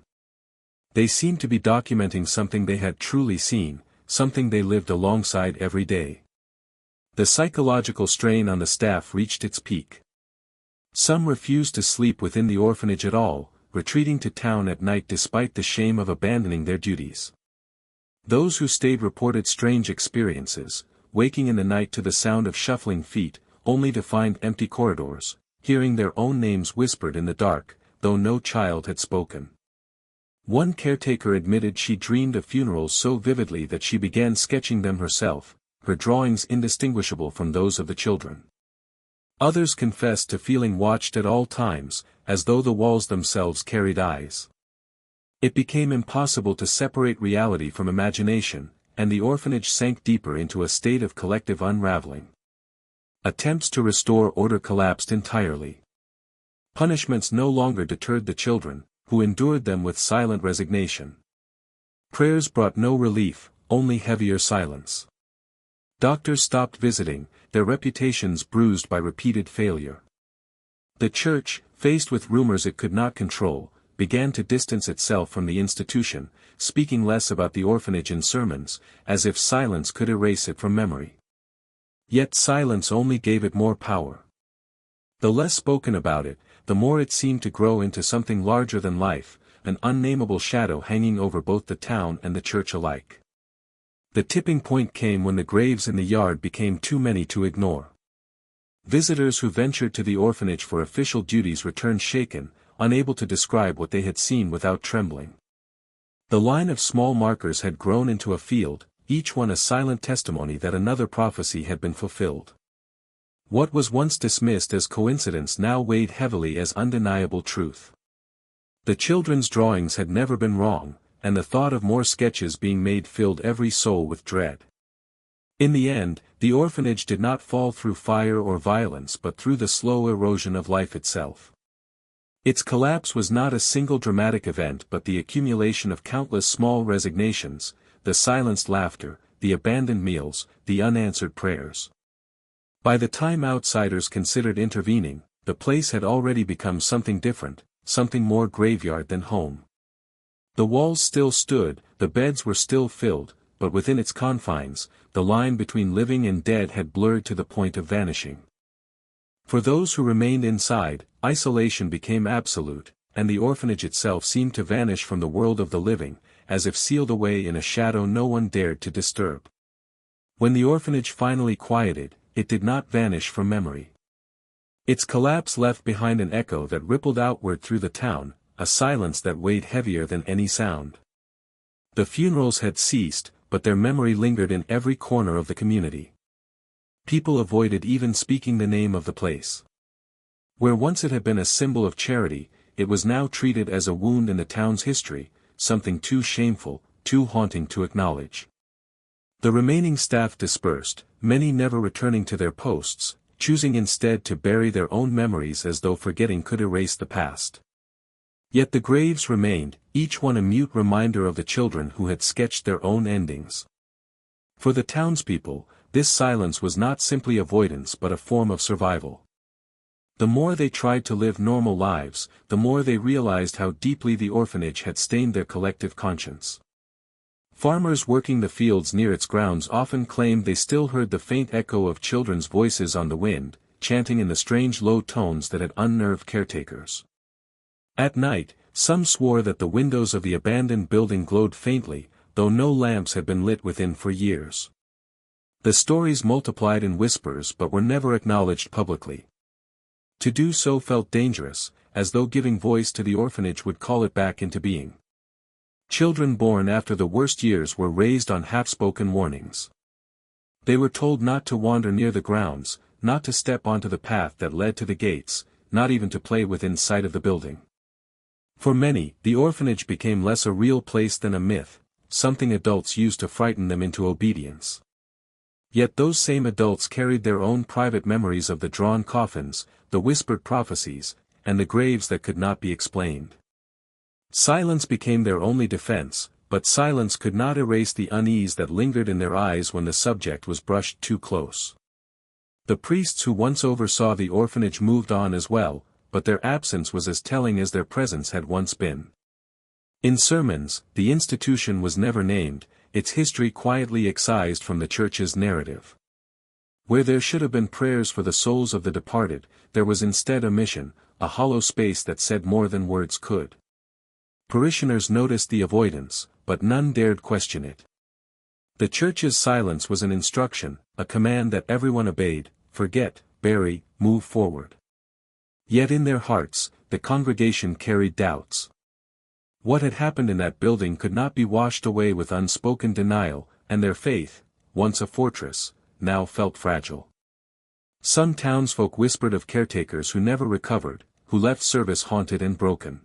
They seemed to be documenting something they had truly seen, something they lived alongside every day. The psychological strain on the staff reached its peak. Some refused to sleep within the orphanage at all, retreating to town at night despite the shame of abandoning their duties. Those who stayed reported strange experiences, waking in the night to the sound of shuffling feet, only to find empty corridors, hearing their own names whispered in the dark, though no child had spoken. One caretaker admitted she dreamed of funerals so vividly that she began sketching them herself, her drawings indistinguishable from those of the children. Others confessed to feeling watched at all times, as though the walls themselves carried eyes. It became impossible to separate reality from imagination, and the orphanage sank deeper into a state of collective unraveling. Attempts to restore order collapsed entirely. Punishments no longer deterred the children, who endured them with silent resignation. Prayers brought no relief, only heavier silence. Doctors stopped visiting, their reputations bruised by repeated failure. The church, faced with rumors it could not control, began to distance itself from the institution, speaking less about the orphanage in sermons, as if silence could erase it from memory. Yet silence only gave it more power. The less spoken about it, the more it seemed to grow into something larger than life, an unnameable shadow hanging over both the town and the church alike. The tipping point came when the graves in the yard became too many to ignore. Visitors who ventured to the orphanage for official duties returned shaken, unable to describe what they had seen without trembling. The line of small markers had grown into a field, each one a silent testimony that another prophecy had been fulfilled. What was once dismissed as coincidence now weighed heavily as undeniable truth. The children's drawings had never been wrong, and the thought of more sketches being made filled every soul with dread. In the end, the orphanage did not fall through fire or violence but through the slow erosion of life itself. Its collapse was not a single dramatic event but the accumulation of countless small resignations, the silenced laughter, the abandoned meals, the unanswered prayers. By the time outsiders considered intervening, the place had already become something different, something more graveyard than home. The walls still stood, the beds were still filled, but within its confines, the line between living and dead had blurred to the point of vanishing. For those who remained inside, isolation became absolute, and the orphanage itself seemed to vanish from the world of the living, as if sealed away in a shadow no one dared to disturb. When the orphanage finally quieted, it did not vanish from memory. Its collapse left behind an echo that rippled outward through the town, a silence that weighed heavier than any sound. The funerals had ceased, but their memory lingered in every corner of the community. People avoided even speaking the name of the place. Where once it had been a symbol of charity, it was now treated as a wound in the town's history, something too shameful, too haunting to acknowledge. The remaining staff dispersed, many never returning to their posts, choosing instead to bury their own memories as though forgetting could erase the past. Yet the graves remained, each one a mute reminder of the children who had sketched their own endings. For the townspeople, this silence was not simply avoidance but a form of survival. The more they tried to live normal lives, the more they realized how deeply the orphanage had stained their collective conscience. Farmers working the fields near its grounds often claimed they still heard the faint echo of children's voices on the wind, chanting in the strange low tones that had unnerved caretakers. At night, some swore that the windows of the abandoned building glowed faintly, though no lamps had been lit within for years. The stories multiplied in whispers but were never acknowledged publicly. To do so felt dangerous, as though giving voice to the orphanage would call it back into being. Children born after the worst years were raised on half-spoken warnings. They were told not to wander near the grounds, not to step onto the path that led to the gates, not even to play within sight of the building. For many, the orphanage became less a real place than a myth, something adults used to frighten them into obedience. Yet those same adults carried their own private memories of the drawn coffins, the whispered prophecies, and the graves that could not be explained. Silence became their only defense, but silence could not erase the unease that lingered in their eyes when the subject was brushed too close. The priests who once oversaw the orphanage moved on as well, but their absence was as telling as their presence had once been. In sermons, the institution was never named, its history quietly excised from the church's narrative. Where there should have been prayers for the souls of the departed, there was instead a mission, a hollow space that said more than words could. Parishioners noticed the avoidance, but none dared question it. The church's silence was an instruction, a command that everyone obeyed: forget, bury, move forward. Yet in their hearts, the congregation carried doubts. What had happened in that building could not be washed away with unspoken denial, and their faith, once a fortress, now felt fragile. Some townsfolk whispered of caretakers who never recovered, who left service haunted and broken.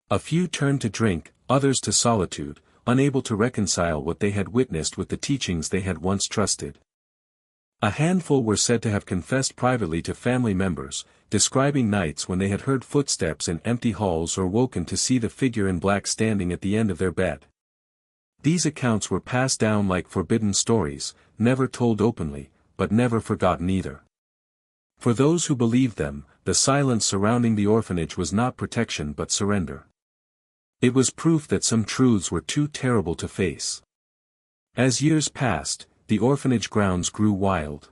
A few turned to drink, others to solitude, unable to reconcile what they had witnessed with the teachings they had once trusted. A handful were said to have confessed privately to family members, describing nights when they had heard footsteps in empty halls or woken to see the figure in black standing at the end of their bed. These accounts were passed down like forbidden stories, never told openly, but never forgotten either. For those who believed them, the silence surrounding the orphanage was not protection but surrender. It was proof that some truths were too terrible to face. As years passed, the orphanage grounds grew wild.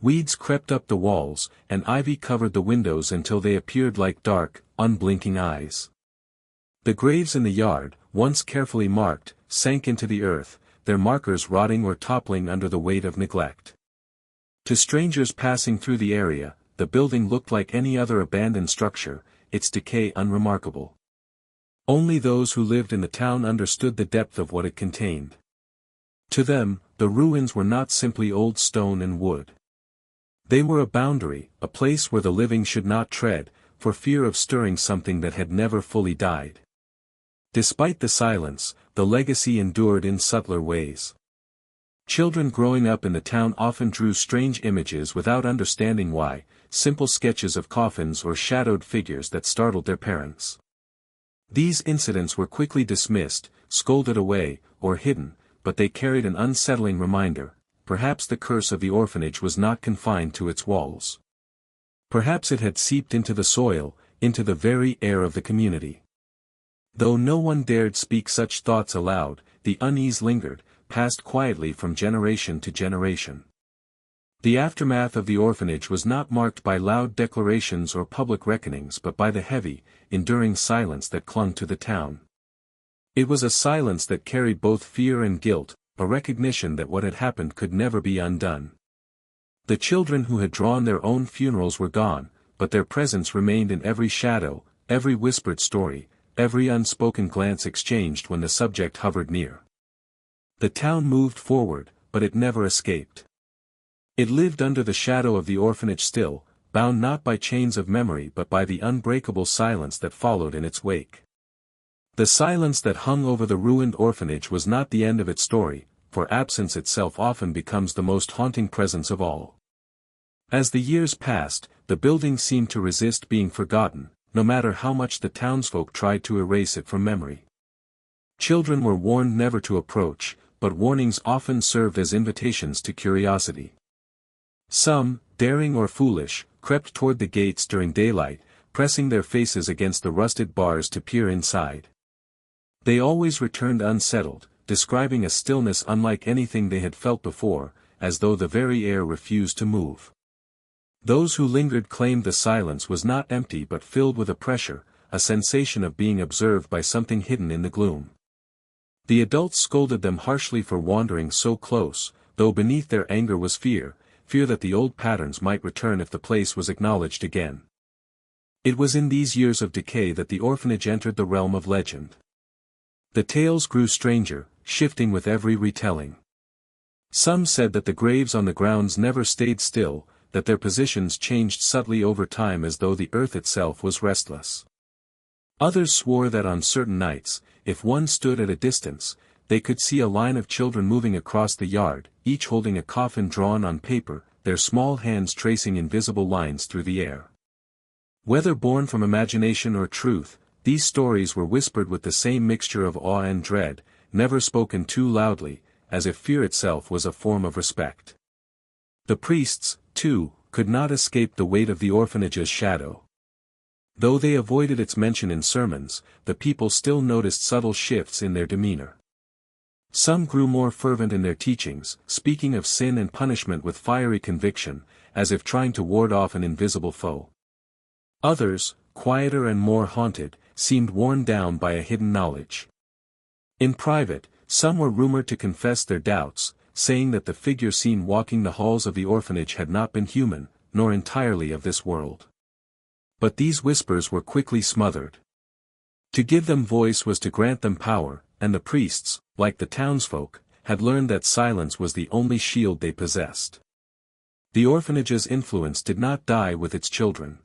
Weeds crept up the walls, and ivy covered the windows until they appeared like dark, unblinking eyes. The graves in the yard, once carefully marked, sank into the earth, their markers rotting or toppling under the weight of neglect. To strangers passing through the area, the building looked like any other abandoned structure, its decay unremarkable. Only those who lived in the town understood the depth of what it contained. To them, the ruins were not simply old stone and wood. They were a boundary, a place where the living should not tread, for fear of stirring something that had never fully died. Despite the silence, the legacy endured in subtler ways. Children growing up in the town often drew strange images without understanding why, simple sketches of coffins or shadowed figures that startled their parents. These incidents were quickly dismissed, scolded away, or hidden, but they carried an unsettling reminder. Perhaps the curse of the orphanage was not confined to its walls. Perhaps it had seeped into the soil, into the very air of the community. Though no one dared speak such thoughts aloud, the unease lingered, passed quietly from generation to generation. The aftermath of the orphanage was not marked by loud declarations or public reckonings but by the heavy, enduring silence that clung to the town. It was a silence that carried both fear and guilt, a recognition that what had happened could never be undone. The children who had drawn their own funerals were gone, but their presence remained in every shadow, every whispered story, every unspoken glance exchanged when the subject hovered near. The town moved forward, but it never escaped. It lived under the shadow of the orphanage still, bound not by chains of memory but by the unbreakable silence that followed in its wake. The silence that hung over the ruined orphanage was not the end of its story, for absence itself often becomes the most haunting presence of all. As the years passed, the building seemed to resist being forgotten, no matter how much the townsfolk tried to erase it from memory. Children were warned never to approach, but warnings often served as invitations to curiosity. Some, daring or foolish, crept toward the gates during daylight, pressing their faces against the rusted bars to peer inside. They always returned unsettled, describing a stillness unlike anything they had felt before, as though the very air refused to move. Those who lingered claimed the silence was not empty but filled with a pressure, a sensation of being observed by something hidden in the gloom. The adults scolded them harshly for wandering so close, though beneath their anger was fear that the old patterns might return if the place was acknowledged again. It was in these years of decay that the orphanage entered the realm of legend. The tales grew stranger, shifting with every retelling. Some said that the graves on the grounds never stayed still, that their positions changed subtly over time as though the earth itself was restless. Others swore that on certain nights, if one stood at a distance, they could see a line of children moving across the yard, each holding a coffin drawn on paper, their small hands tracing invisible lines through the air. Whether born from imagination or truth, these stories were whispered with the same mixture of awe and dread, never spoken too loudly, as if fear itself was a form of respect. The priests, too, could not escape the weight of the orphanage's shadow. Though they avoided its mention in sermons, the people still noticed subtle shifts in their demeanor. Some grew more fervent in their teachings, speaking of sin and punishment with fiery conviction, as if trying to ward off an invisible foe. Others, quieter and more haunted, seemed worn down by a hidden knowledge. In private, some were rumored to confess their doubts, saying that the figure seen walking the halls of the orphanage had not been human, nor entirely of this world. But these whispers were quickly smothered. To give them voice was to grant them power, and the priests, like the townsfolk, had learned that silence was the only shield they possessed. The orphanage's influence did not die with its children.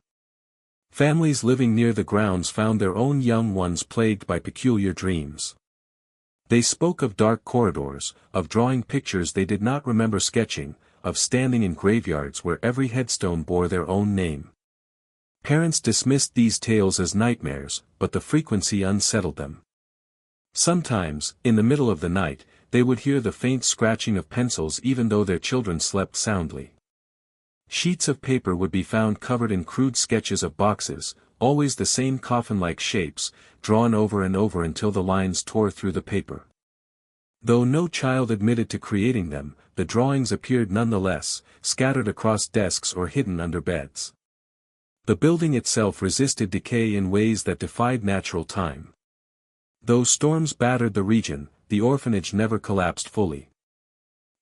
Families living near the grounds found their own young ones plagued by peculiar dreams. They spoke of dark corridors, of drawing pictures they did not remember sketching, of standing in graveyards where every headstone bore their own name. Parents dismissed these tales as nightmares, but the frequency unsettled them. Sometimes, in the middle of the night, they would hear the faint scratching of pencils even though their children slept soundly. Sheets of paper would be found covered in crude sketches of boxes, always the same coffin-like shapes, drawn over and over until the lines tore through the paper. Though no child admitted to creating them, the drawings appeared nonetheless, scattered across desks or hidden under beds. The building itself resisted decay in ways that defied natural time. Though storms battered the region, the orphanage never collapsed fully.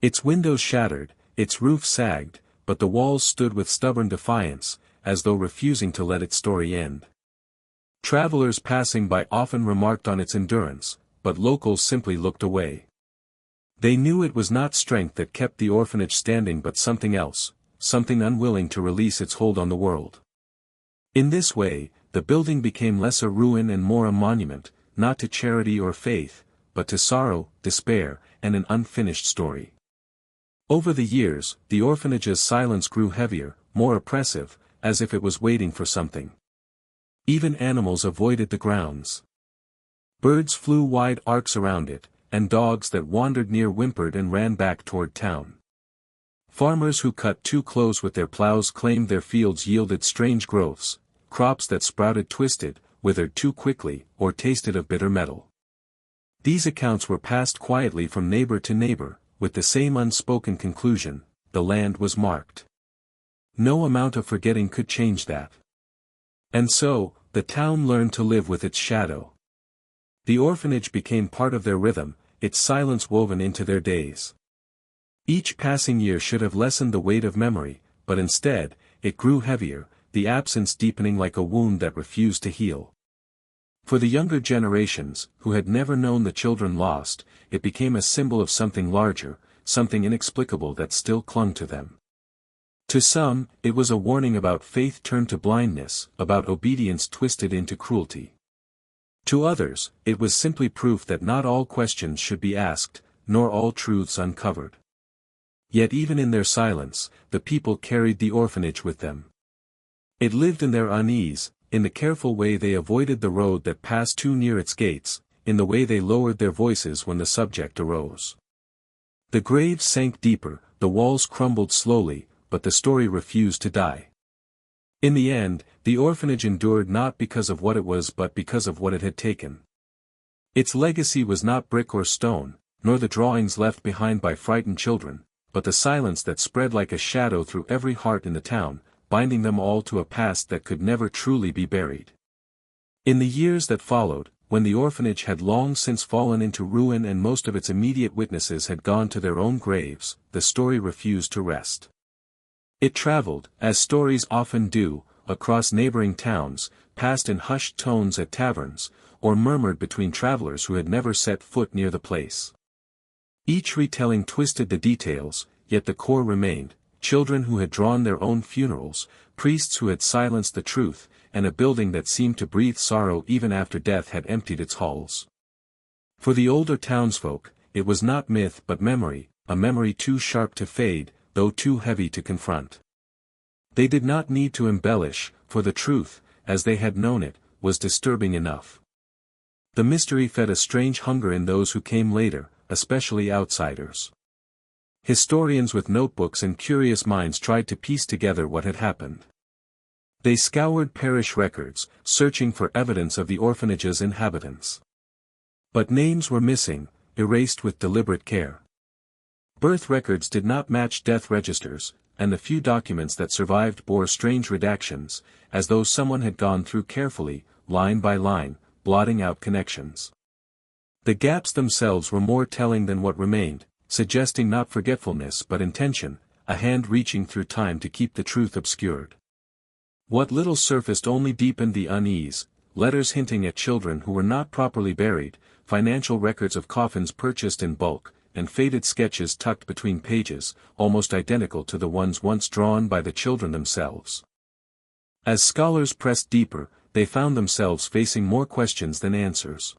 Its windows shattered, its roof sagged, but the walls stood with stubborn defiance, as though refusing to let its story end. Travelers passing by often remarked on its endurance, but locals simply looked away. They knew it was not strength that kept the orphanage standing but something else, something unwilling to release its hold on the world. In this way, the building became less a ruin and more a monument, not to charity or faith, but to sorrow, despair, and an unfinished story. Over the years, the orphanage's silence grew heavier, more oppressive, as if it was waiting for something. Even animals avoided the grounds. Birds flew wide arcs around it, and dogs that wandered near whimpered and ran back toward town. Farmers who cut too close with their plows claimed their fields yielded strange growths, crops that sprouted twisted, withered too quickly, or tasted of bitter metal. These accounts were passed quietly from neighbor to neighbor, with the same unspoken conclusion: the land was marked. No amount of forgetting could change that. And so, the town learned to live with its shadow. The orphanage became part of their rhythm, its silence woven into their days. Each passing year should have lessened the weight of memory, but instead, it grew heavier, the absence deepening like a wound that refused to heal. For the younger generations, who had never known the children lost, it became a symbol of something larger, something inexplicable that still clung to them. To some, it was a warning about faith turned to blindness, about obedience twisted into cruelty. To others, it was simply proof that not all questions should be asked, nor all truths uncovered. Yet even in their silence, the people carried the orphanage with them. It lived in their unease, in the careful way they avoided the road that passed too near its gates, in the way they lowered their voices when the subject arose. The graves sank deeper, the walls crumbled slowly, but the story refused to die. In the end, the orphanage endured not because of what it was but because of what it had taken. Its legacy was not brick or stone, nor the drawings left behind by frightened children, but the silence that spread like a shadow through every heart in the town, binding them all to a past that could never truly be buried. In the years that followed, when the orphanage had long since fallen into ruin and most of its immediate witnesses had gone to their own graves, the story refused to rest. It traveled, as stories often do, across neighboring towns, passed in hushed tones at taverns, or murmured between travelers who had never set foot near the place. Each retelling twisted the details, yet the core remained: children who had drawn their own funerals, priests who had silenced the truth, and a building that seemed to breathe sorrow even after death had emptied its halls. For the older townsfolk, it was not myth but memory, a memory too sharp to fade, though too heavy to confront. They did not need to embellish, for the truth, as they had known it, was disturbing enough. The mystery fed a strange hunger in those who came later, especially outsiders. Historians with notebooks and curious minds tried to piece together what had happened. They scoured parish records, searching for evidence of the orphanage's inhabitants. But names were missing, erased with deliberate care. Birth records did not match death registers, and the few documents that survived bore strange redactions, as though someone had gone through carefully, line by line, blotting out connections. The gaps themselves were more telling than what remained, suggesting not forgetfulness but intention, a hand reaching through time to keep the truth obscured. What little surfaced only deepened the unease: letters hinting at children who were not properly buried, financial records of coffins purchased in bulk, and faded sketches tucked between pages, almost identical to the ones once drawn by the children themselves. As scholars pressed deeper, they found themselves facing more questions than answers.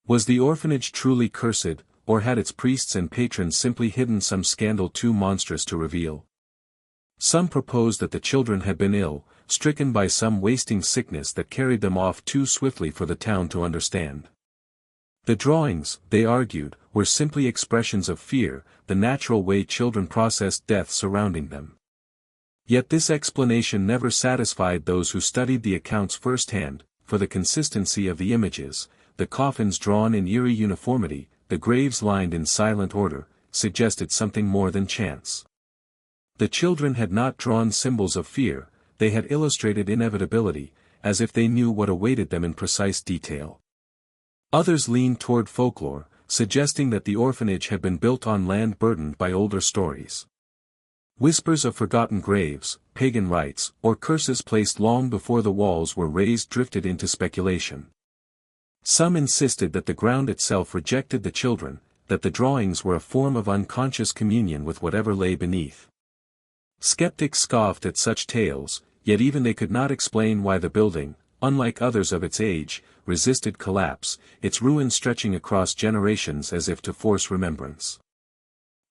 Was the orphanage truly cursed, or had its priests and patrons simply hidden some scandal too monstrous to reveal? Some proposed that the children had been ill, stricken by some wasting sickness that carried them off too swiftly for the town to understand. The drawings, they argued, were simply expressions of fear, the natural way children processed death surrounding them. Yet this explanation never satisfied those who studied the accounts firsthand, for the consistency of the images, the coffins drawn in eerie uniformity, the graves lined in silent order, suggested something more than chance. The children had not drawn symbols of fear, they had illustrated inevitability, as if they knew what awaited them in precise detail. Others leaned toward folklore, suggesting that the orphanage had been built on land burdened by older stories. Whispers of forgotten graves, pagan rites, or curses placed long before the walls were raised drifted into speculation. Some insisted that the ground itself rejected the children, that the drawings were a form of unconscious communion with whatever lay beneath. Skeptics scoffed at such tales, yet even they could not explain why the building, unlike others of its age, resisted collapse, its ruins stretching across generations as if to force remembrance.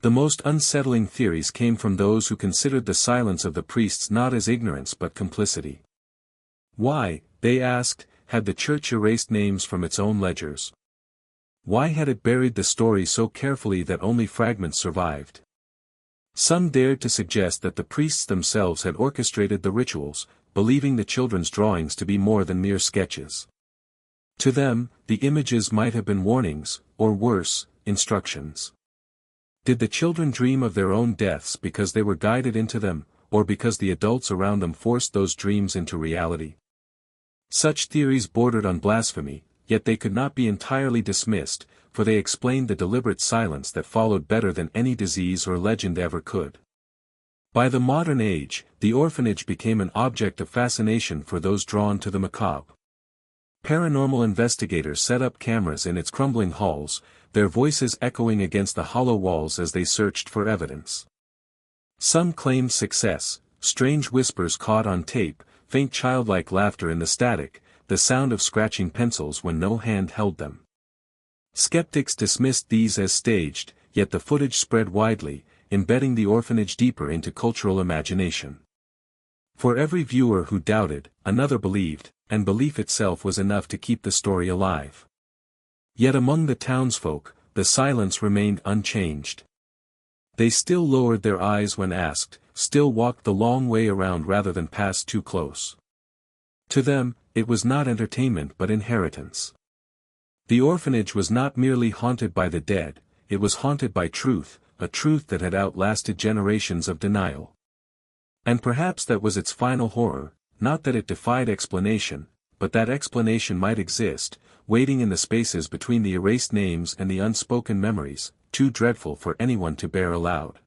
The most unsettling theories came from those who considered the silence of the priests not as ignorance but complicity. Why, they asked, had the church erased names from its own ledgers? Why had it buried the story so carefully that only fragments survived? Some dared to suggest that the priests themselves had orchestrated the rituals, believing the children's drawings to be more than mere sketches. To them, the images might have been warnings, or worse, instructions. Did the children dream of their own deaths because they were guided into them, or because the adults around them forced those dreams into reality? Such theories bordered on blasphemy, yet they could not be entirely dismissed, for they explained the deliberate silence that followed better than any disease or legend ever could. By the modern age, the orphanage became an object of fascination for those drawn to the macabre. Paranormal investigators set up cameras in its crumbling halls, their voices echoing against the hollow walls as they searched for evidence. Some claimed success, strange whispers caught on tape, faint childlike laughter in the static, the sound of scratching pencils when no hand held them. Skeptics dismissed these as staged, yet the footage spread widely, embedding the orphanage deeper into cultural imagination. For every viewer who doubted, another believed, and belief itself was enough to keep the story alive. Yet among the townsfolk, the silence remained unchanged. They still lowered their eyes when asked, still walked the long way around rather than pass too close. To them, it was not entertainment but inheritance. The orphanage was not merely haunted by the dead, it was haunted by truth, a truth that had outlasted generations of denial. And perhaps that was its final horror, not that it defied explanation, but that explanation might exist, waiting in the spaces between the erased names and the unspoken memories, too dreadful for anyone to bear aloud.